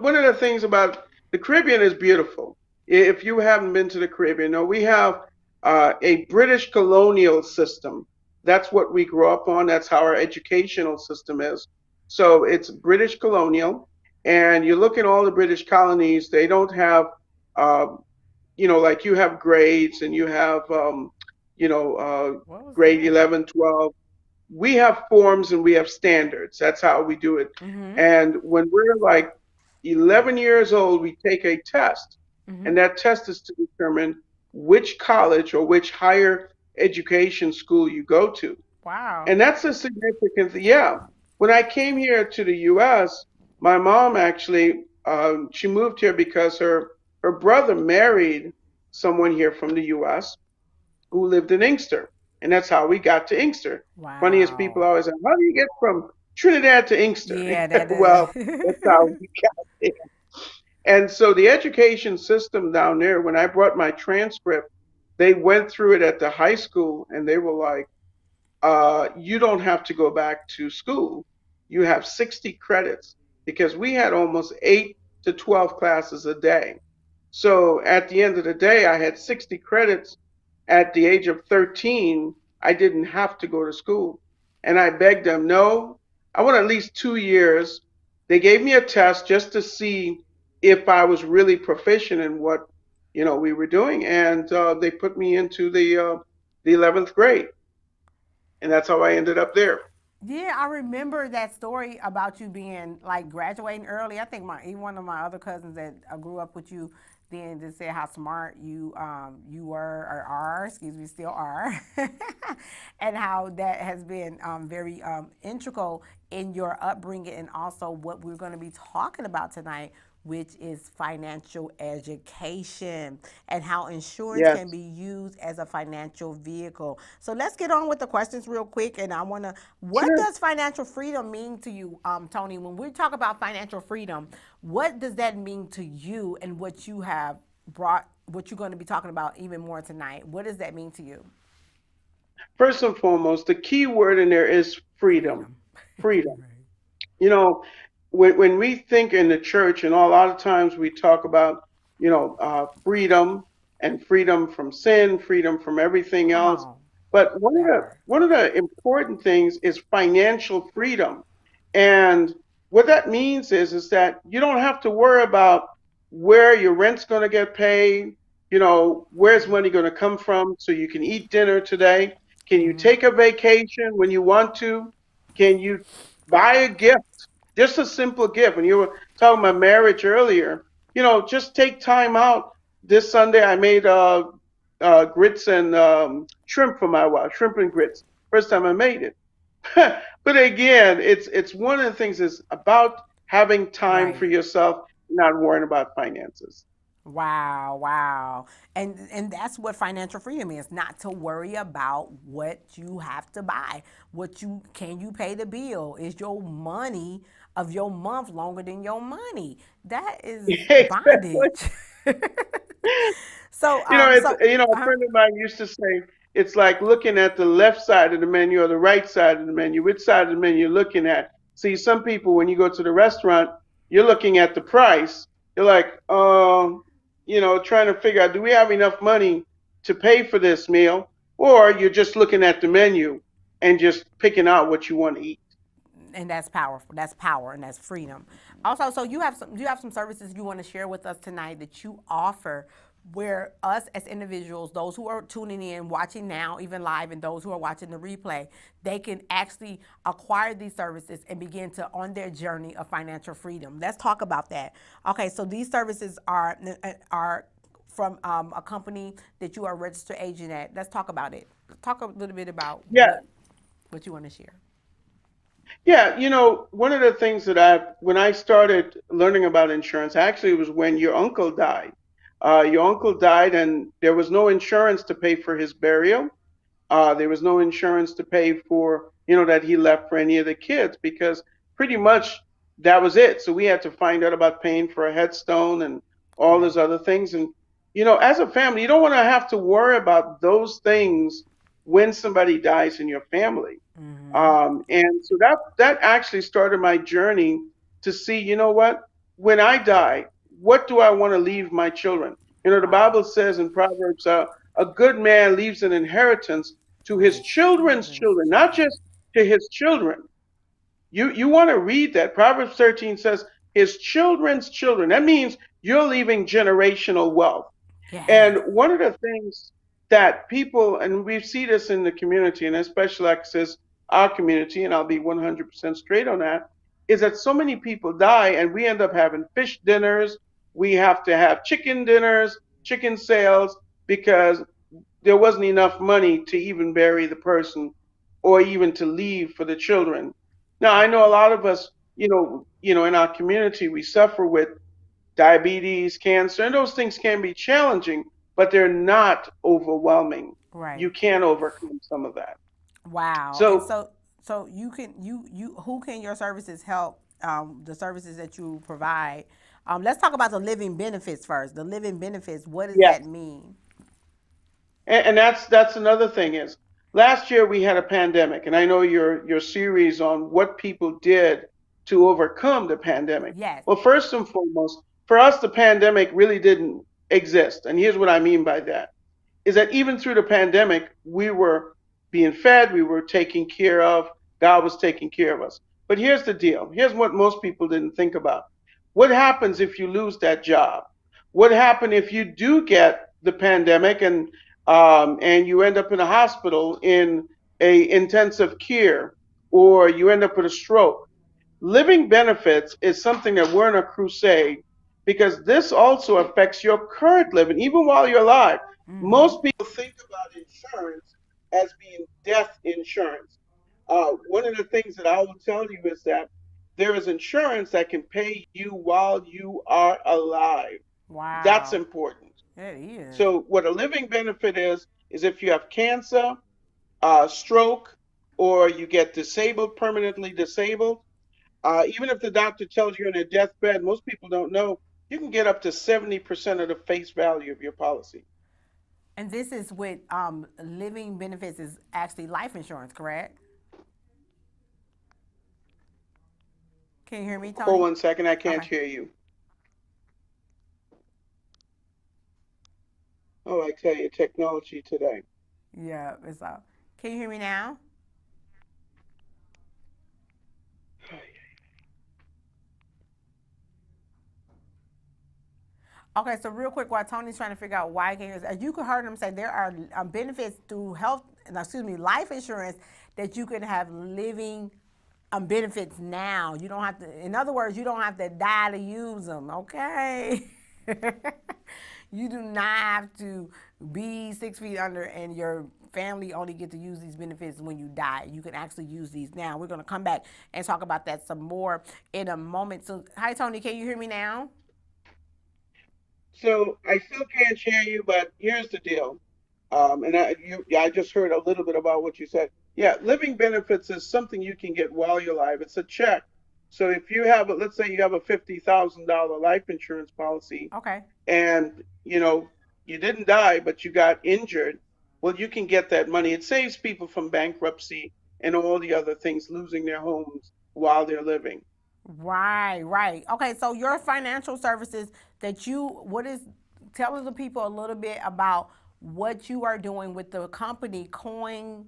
One of the things about the Caribbean is beautiful. If you haven't been to the Caribbean, no, we have a British colonial system. That's what we grew up on. That's how our educational system is. So it's British colonial, and you look at all the British colonies, they don't have, uh, like you have grades and you have, you know, uh, What was grade that? 11, 12. We have forms and we have standards. That's how we do it. Mm-hmm. And when we're like 11 years old, we take a test, Mm-hmm. and that test is to determine which college or which higher education school you go to. Wow. And that's a significant, yeah. When I came here to the U.S., my mom actually, she moved here because her brother married someone here from the U.S. who lived in Inkster. And that's how we got to Inkster. Funniest people Wow. always say, how do you get from Trinidad to Inkster? Yeah, that Well, that's how is. we got there. And so the education system down there, when I brought my transcript, they went through it at the high school and they were like, you don't have to go back to school. You have 60 credits because we had almost 8 to 12 classes a day. So at the end of the day, I had 60 credits. At the age of 13, I didn't have to go to school. And I begged them, no, I want at least 2 years. They gave me a test just to see if I was really proficient in what we were doing, and they put me into the 11th grade, and that's how I ended up there. Yeah, I remember that story about you being like graduating early. I think even one of my other cousins that grew up with you then just say how smart you were or are, excuse me, still are, and how that has been very integral in your upbringing, and also what we're going to be talking about tonight, which is financial education and how insurance can Yes. be used as a financial vehicle. So let's get on with the questions real quick. And I want to, what Sure. does financial freedom mean to you, Tony? When we talk about financial freedom, what does that mean to you and what you have brought, what you're going to be talking about even more tonight? What does that mean to you? First and foremost, the key word in there is freedom. Freedom. Freedom. You know, when we think in the church, and a lot of times we talk about, freedom and freedom from sin, freedom from everything Come else. on, But one of that the part. one of the important things is financial freedom. And what that means is that you don't have to worry about where your rent's going to get paid, where's money going to come from so you can eat dinner today? Can you take a vacation when you want to? Can you buy a gift? Just a simple gift. When you were talking about marriage earlier, just take time out. This Sunday, I made grits and shrimp for my wife, shrimp and grits. First time I made it. But again, it's one of the things is about having time for Right. yourself, not worrying about finances. Wow, wow. And that's what financial freedom is, not to worry about what you have to buy. What you can you pay the bill? Is your money of your month longer than your money? That is Exactly. bondage. So It's so a friend of mine used to say it's like looking at the left side of the menu or the right side of the menu. Which side of the menu you're looking at? See, some people when you go to the restaurant, you're looking at the price. You're like, trying to figure out do we have enough money to pay for this meal, or you're just looking at the menu and just picking out what you want to eat. and that's powerful. That's power and that's freedom. Also, so you have some services you want to share with us tonight that you offer where us as individuals, those who are tuning in, watching now, even live, and those who are watching the replay, they can actually acquire these services and begin to on their journey of financial freedom. Let's talk about that. Okay, so these services are from a company that you are a registered agent at. Let's talk about it. Talk a little bit about Yeah, what you want to share. yeah. One of the things that when I started learning about insurance, actually, it was when your uncle died. Your uncle died, and there was no insurance to pay for his burial. There was no insurance to pay for, that he left for any of the kids because pretty much that was it. So we had to find out about paying for a headstone and all those Right. other things. And, as a family, you don't want to have to worry about those things when somebody dies in your family. And so that actually started my journey to see, what, when I die, what do I want to leave my children? The Wow. Bible says in Proverbs, a good man leaves an inheritance to To his his children's children's children, not children. just to his children. You want to read that. Proverbs 13 says his children's children. That means you're leaving generational wealth. Yes. And one of the things that people, and we see this in the community, and especially like says our community, and I'll be 100% straight on that, is that so many people die and we end up having fish dinners. We have to have chicken dinners, chicken sales, because there wasn't enough money to even bury the person or even to leave for the children. Now, I know a lot of us, in our community, we suffer with diabetes, cancer, and those things can be challenging, but they're not overwhelming. You Right. can overcome some of that. Wow. And So, so you can you who can your services help? The services that you provide. Let's talk about the living benefits first. The living benefits. What does yes, that mean? and that's another thing is last year we had a pandemic, and I know your series on what people did to overcome the pandemic. Yes. Well, first and foremost, for us, the pandemic really didn't exist, and here's what I mean by that. Is that even through the pandemic, we were being fed, we were taken care of, God was taking care of us. But here's the deal. Here's what most people didn't think about. What happens if you lose that job? What happens if you do get the pandemic and you end up in a hospital in a intensive care, or you end up with a stroke? Living benefits is something that we're in a crusade because this also affects your current living, even while you're alive. Most people think about insurance as being death insurance. One of the things that I will tell you is that there is insurance that can pay you while you are alive. That's Wow. important. It is. So, what a living benefit is if you have cancer, stroke, or you get disabled, permanently disabled, even if the doctor tells you you're in a deathbed, most people don't know you can get up to 70% of the face value of your policy. And this is with living benefits is actually life insurance, correct? Can you hear me, Hold Tony? 1 second, I can't Okay. hear you. Oh, I tell you, technology today. Yeah, it's up. Can you hear me now? Okay, so real quick, while Tony's trying to figure out why I can't hear, you could heard him say there are benefits through health, excuse me, life insurance that you can have living benefits now. You don't have to, in other words, you don't have to die to use them, okay? You do not have to be 6 feet under and your family only get to use these benefits when you die. You can actually use these now. We're going to come back and talk about that some more in a moment. So, hi, Tony, can you hear me now? So I still can't hear you, but here's the deal. Yeah, I just heard a little bit about what you said. Yeah, living benefits is something you can get while you're alive. It's a check. So if you have, let's say you have a $50,000 life insurance policy, Okay. and you didn't die, but you got injured, well, you can get that money. It saves people from bankruptcy and all the other things, losing their homes while they're living. Right, right. Okay, so your financial services that tell the people a little bit about what you are doing with the company coincom.com.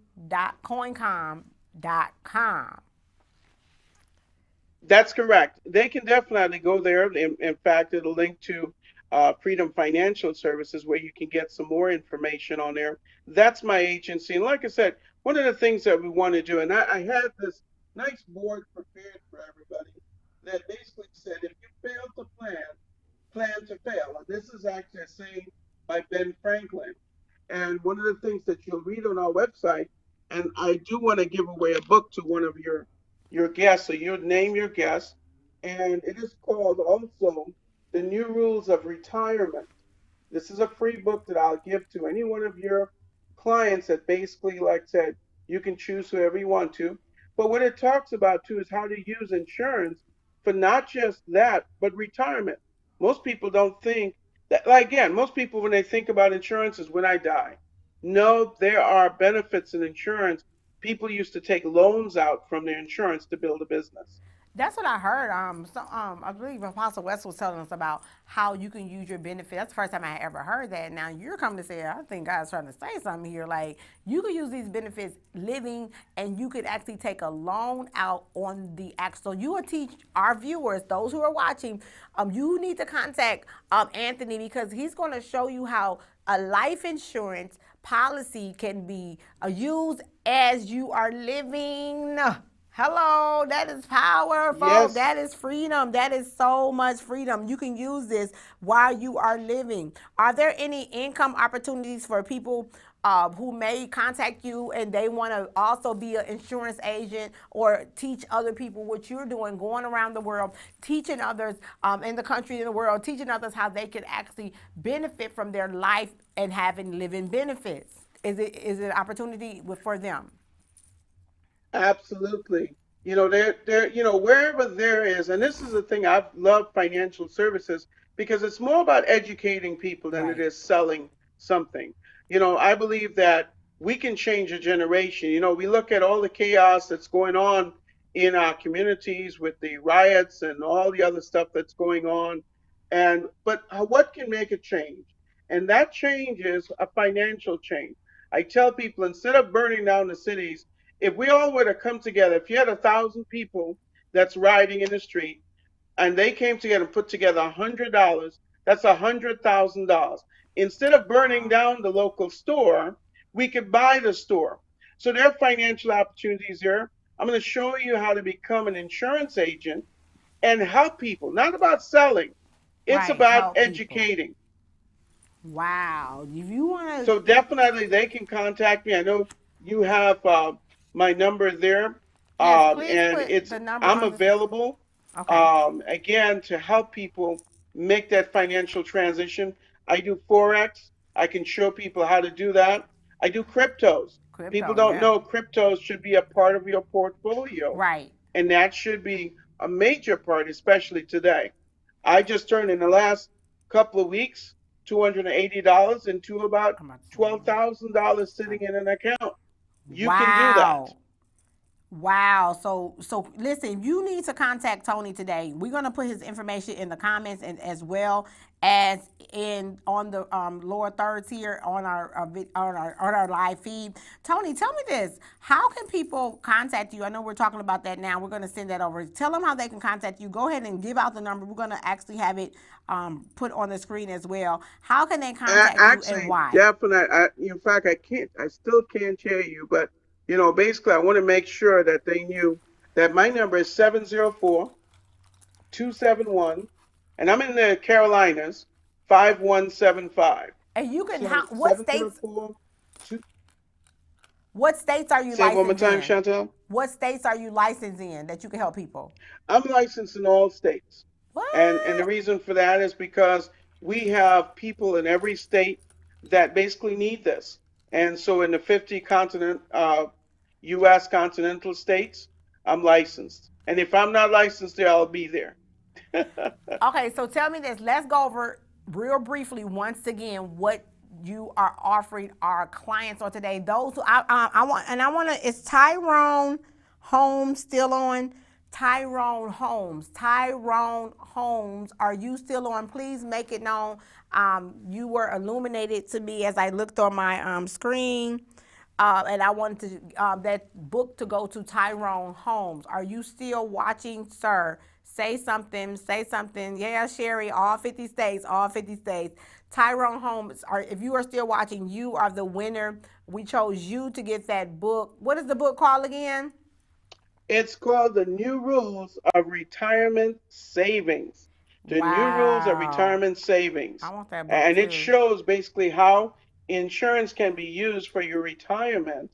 That's correct. They can definitely go there. In fact, it'll link to Freedom Financial Services where you can get some more information on there. That's my agency. And like I said, one of the things that we want to do, and I had this nice board prepared for everybody that basically said if you fail to plan to fail. And this is actually a saying by Ben Franklin. And one of the things that you'll read on our website, and I do want to give away a book to one of your guests, so you name your guest, and it is called also The New Rules of Retirement. This is a free book that I'll give to any one of your clients that basically, like I said, you can choose whoever you want to. But what it talks about too is how to use insurance for not just that, but retirement. Most people don't think that, like, again, most people, when they think about insurance, is when I die. No, there are benefits in insurance. People used to take loans out from their insurance to build a business. That's what I heard. I believe Apostle West was telling us about how you can use your benefit. That's the first time I ever heard that. Now you're coming to say, I think God's trying to say something here. Like you could use these benefits living, and you could actually take a loan out on the act. So you will teach our viewers, those who are watching, you need to contact Anthony because he's going to show you how a life insurance policy can be used as you are living. Hello, that is powerful. Yes, That is freedom. That is so much freedom. You can use this while you are living. Are there any income opportunities for people who may contact you and they want to also be an insurance agent or teach other people what you're doing, going around the world, teaching others in the country and the world, teaching others how they can actually benefit from their life and having living benefits? Is it an opportunity for them? absolutely. Wherever there is, and this is the thing, I've loved financial services because it's more about educating people than it Right. is selling something. I believe that we can change a generation. We look at all the chaos that's going on in our communities with the riots and all the other stuff that's going on. But what can make a change? And that change is a financial change. I tell people instead of burning down the cities, if we all were to come together, if you had 1,000 people that's riding in the street and they came together and put together $100, that's $100,000. Instead of burning Wow. down the local store, we could buy the store. So there are financial opportunities there. I'm going to show you how to become an insurance agent and help people, not about selling, It's Right. about Help people. educating. Wow. If you want to, So definitely they can contact me. I know you have my number there, yes, please and put it's the number I'm on the. available Okay. again to help people make that financial transition. I do forex. I can show people how to do that. I do cryptos. People Crypto, don't yeah. know cryptos should be a part of your portfolio, Right. and that should be a major part, especially today. I just turned in the last couple of weeks $280 into about I'm about to say, $12,000 okay. sitting in an account. You can do that. Wow. Wow. So listen, you need to contact Tony today. We're gonna put his information in the comments and as well as in on the lower thirds here on our live feed. Tony, tell me this: how can people contact you? I know we're talking about that now. We're gonna send that over. Tell them how they can contact you. Go ahead and give out the number. We're gonna actually have it put on the screen as well. How can they contact you and Actually, why? definitely. In fact, I still can't hear you, but basically, I want to make sure that they knew that my number is 704-271, and I'm in the Carolinas, 5175. And you can So how what states 704 2. what states are you Say it one more licensed time, in? Chantel. What states are you licensed in that you can help people? I'm licensed in all states. And the What? reason for that is because we have people in every state that basically need this. And so in the 50 U.S. continental states, I'm licensed. And if I'm not licensed there, I'll be there. Okay, so tell me this. Let's go over real briefly once again what you are offering our clients on today. Those who I want to. Is Tyrone Holmes still on? Tyrone Holmes. Tyrone Holmes. Are you still on? Please make it known. You were illuminated to me as I looked on my screen. And I wanted to, that book to go to Tyrone Holmes. Are you still watching, sir? Say something, say something. Yeah, Sherry, all 50 states, all 50 states. Tyrone Holmes, if you are still watching, you are the winner. We chose you to get that book. What is the book called again? It's called The New Rules of Retirement Savings. The New Rules of Wow. Retirement I Savings. want that book And it too. shows basically how insurance can be used for your retirement.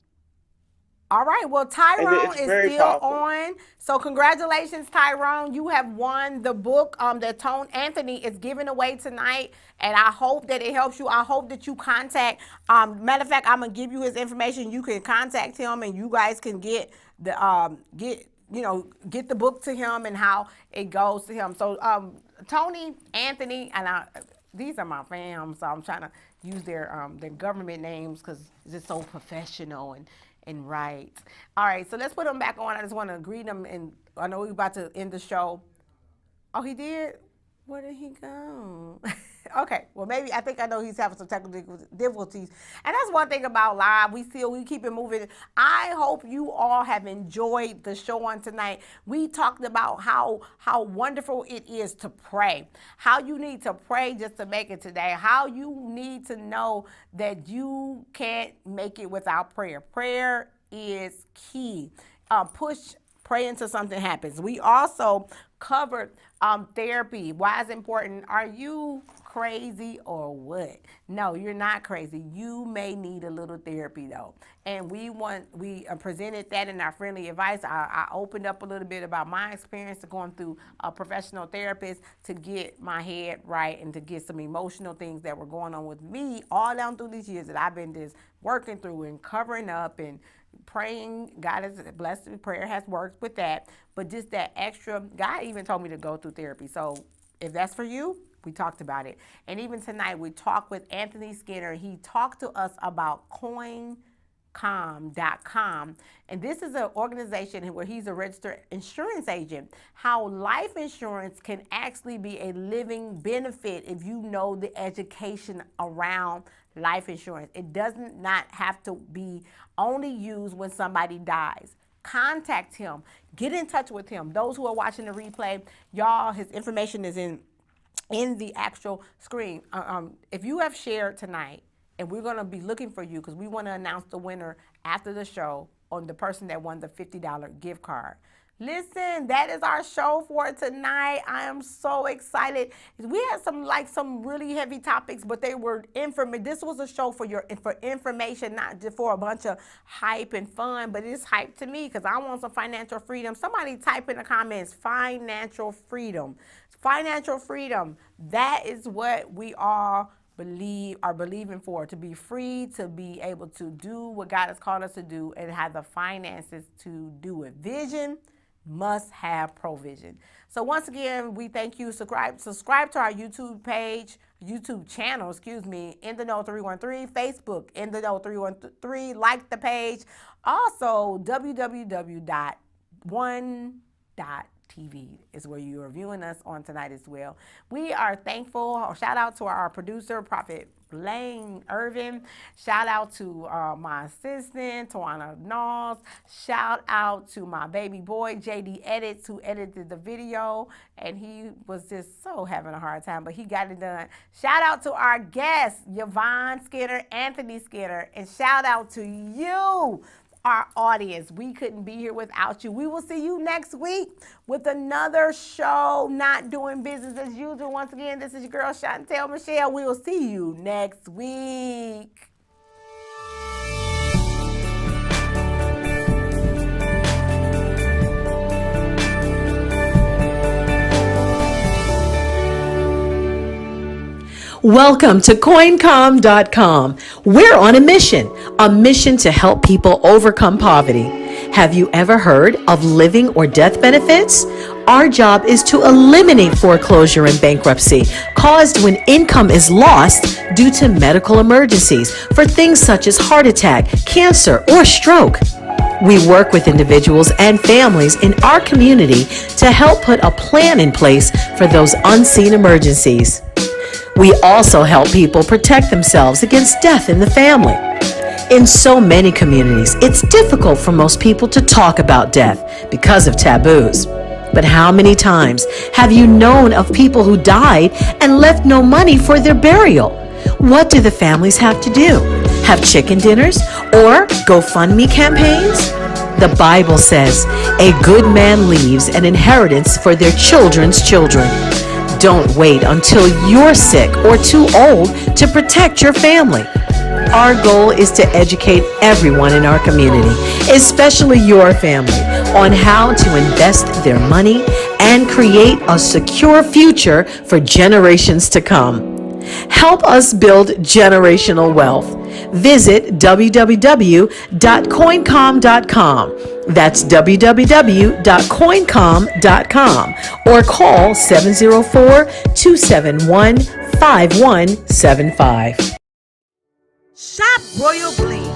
All right. Well, And Tyrone it's is very still powerful. on. So congratulations, Tyrone. You have won the book that Tone Anthony is giving away tonight. And I hope that it helps you. I hope that you contact. Matter of fact, I'm gonna give you his information. You can contact him, and you guys can get the get the book to him and how it goes to him. So Tony Anthony and these are my fam, so I'm trying to use their government names because it's just so professional and right. All right, so let's put them back on. I just want to greet them, and I know we're about to end the show. Oh, he did? Where did he go? Okay, well maybe I think I know he's having some technical difficulties, and that's one thing about live. We keep it moving. I hope you all have enjoyed the show on tonight. We talked about how wonderful it is to pray, how you need to pray just to make it today, how you need to know that you can't make it without prayer. Prayer is key. Pray until something happens. We also covered therapy. Why is it important? Are you crazy or what? No, you're not crazy. You may need a little therapy though. And we presented that in our friendly advice. I opened up a little bit about my experience of going through a professional therapist to get my head right and to get some emotional things that were going on with me all down through these years that I've been just working through and covering up and praying. God has blessed me. Prayer has worked with that. But just that extra, God even told me to go through therapy. So if that's for you, we talked about it. And even tonight, we talked with Anthony Skinner. He talked to us about coincom.com. And this is an organization where he's a registered insurance agent. How life insurance can actually be a living benefit if you know the education around life insurance. It doesn't not have to be only used when somebody dies. Contact him. Get in touch with him. Those who are watching the replay, y'all, his information is in the actual screen. If you have shared tonight, and we're going to be looking for you because we want to announce the winner after the show on the person that won the $50 gift card. Listen, that is our show for tonight. I am so excited. We had some really heavy topics, but they were This was a show for information, not just for a bunch of hype and fun. But it's hype to me because I want some financial freedom. Somebody type in the comments, financial freedom. Financial freedom. That is what we all are believing for, to be free, to be able to do what God has called us to do and have the finances to do it. Vision must have provision. So once again, we thank you. Subscribe to our YouTube channel, In the Know 313, Facebook, In the Know 313, like the page. Also, www.one.tv is where you are viewing us on tonight as well. We are thankful. Shout out to our producer, Prophet Blaine Irvin. Shout out to my assistant, Tawana Knowles. Shout out to my baby boy, JD Edits, who edited the video. And he was just so having a hard time, but he got it done. Shout out to our guests, Yvonne Skinner, Anthony Skinner. And shout out to you, our audience. We couldn't be here without you. We will see you next week with another show, Not Doing Business as Usual. Once again, this is your girl, Chantel Michelle. We will see you next week. Welcome to CoinCom.com. We're on a mission to help people overcome poverty. Have you ever heard of living or death benefits? Our job is to eliminate foreclosure and bankruptcy caused when income is lost due to medical emergencies for things such as heart attack, cancer, or stroke. We work with individuals and families in our community to help put a plan in place for those unseen emergencies. We also help people protect themselves against death in the family. In so many communities, it's difficult for most people to talk about death because of taboos. But how many times have you known of people who died and left no money for their burial? What do the families have to do? Have chicken dinners or GoFundMe campaigns? The Bible says, a good man leaves an inheritance for their children's children. Don't wait until you're sick or too old to protect your family. Our goal is to educate everyone in our community, especially your family, on how to invest their money and create a secure future for generations to come. Help us build generational wealth. Visit www.coincom.com. That's www.coincom.com or call 704-271-5175. Shop Royal Bling,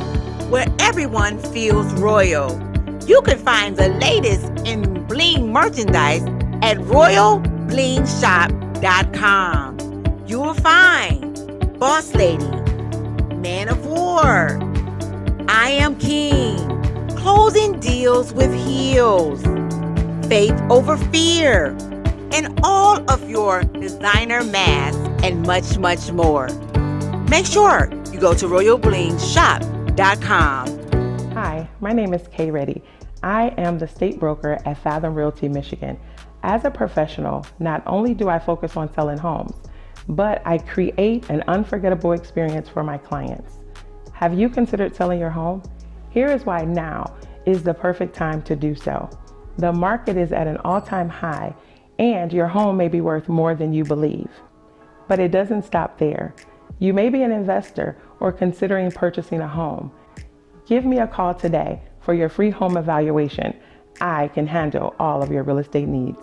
where everyone feels royal. You can find the latest in bling merchandise at royalblingshop.com. You will find Boss Lady, Man of War, I Am King, Closing Deals with Heels, Faith Over Fear, and all of your designer masks and much, much more. Make sure you go to royalblingshop.com. Hi, my name is Kay Reddy. I am the state broker at Fathom Realty, Michigan. As a professional, not only do I focus on selling homes, but I create an unforgettable experience for my clients. Have you considered selling your home? Here is why now is the perfect time to do so. The market is at an all-time high, and your home may be worth more than you believe. But it doesn't stop there. You may be an investor or considering purchasing a home. Give me a call today for your free home evaluation. I can handle all of your real estate needs.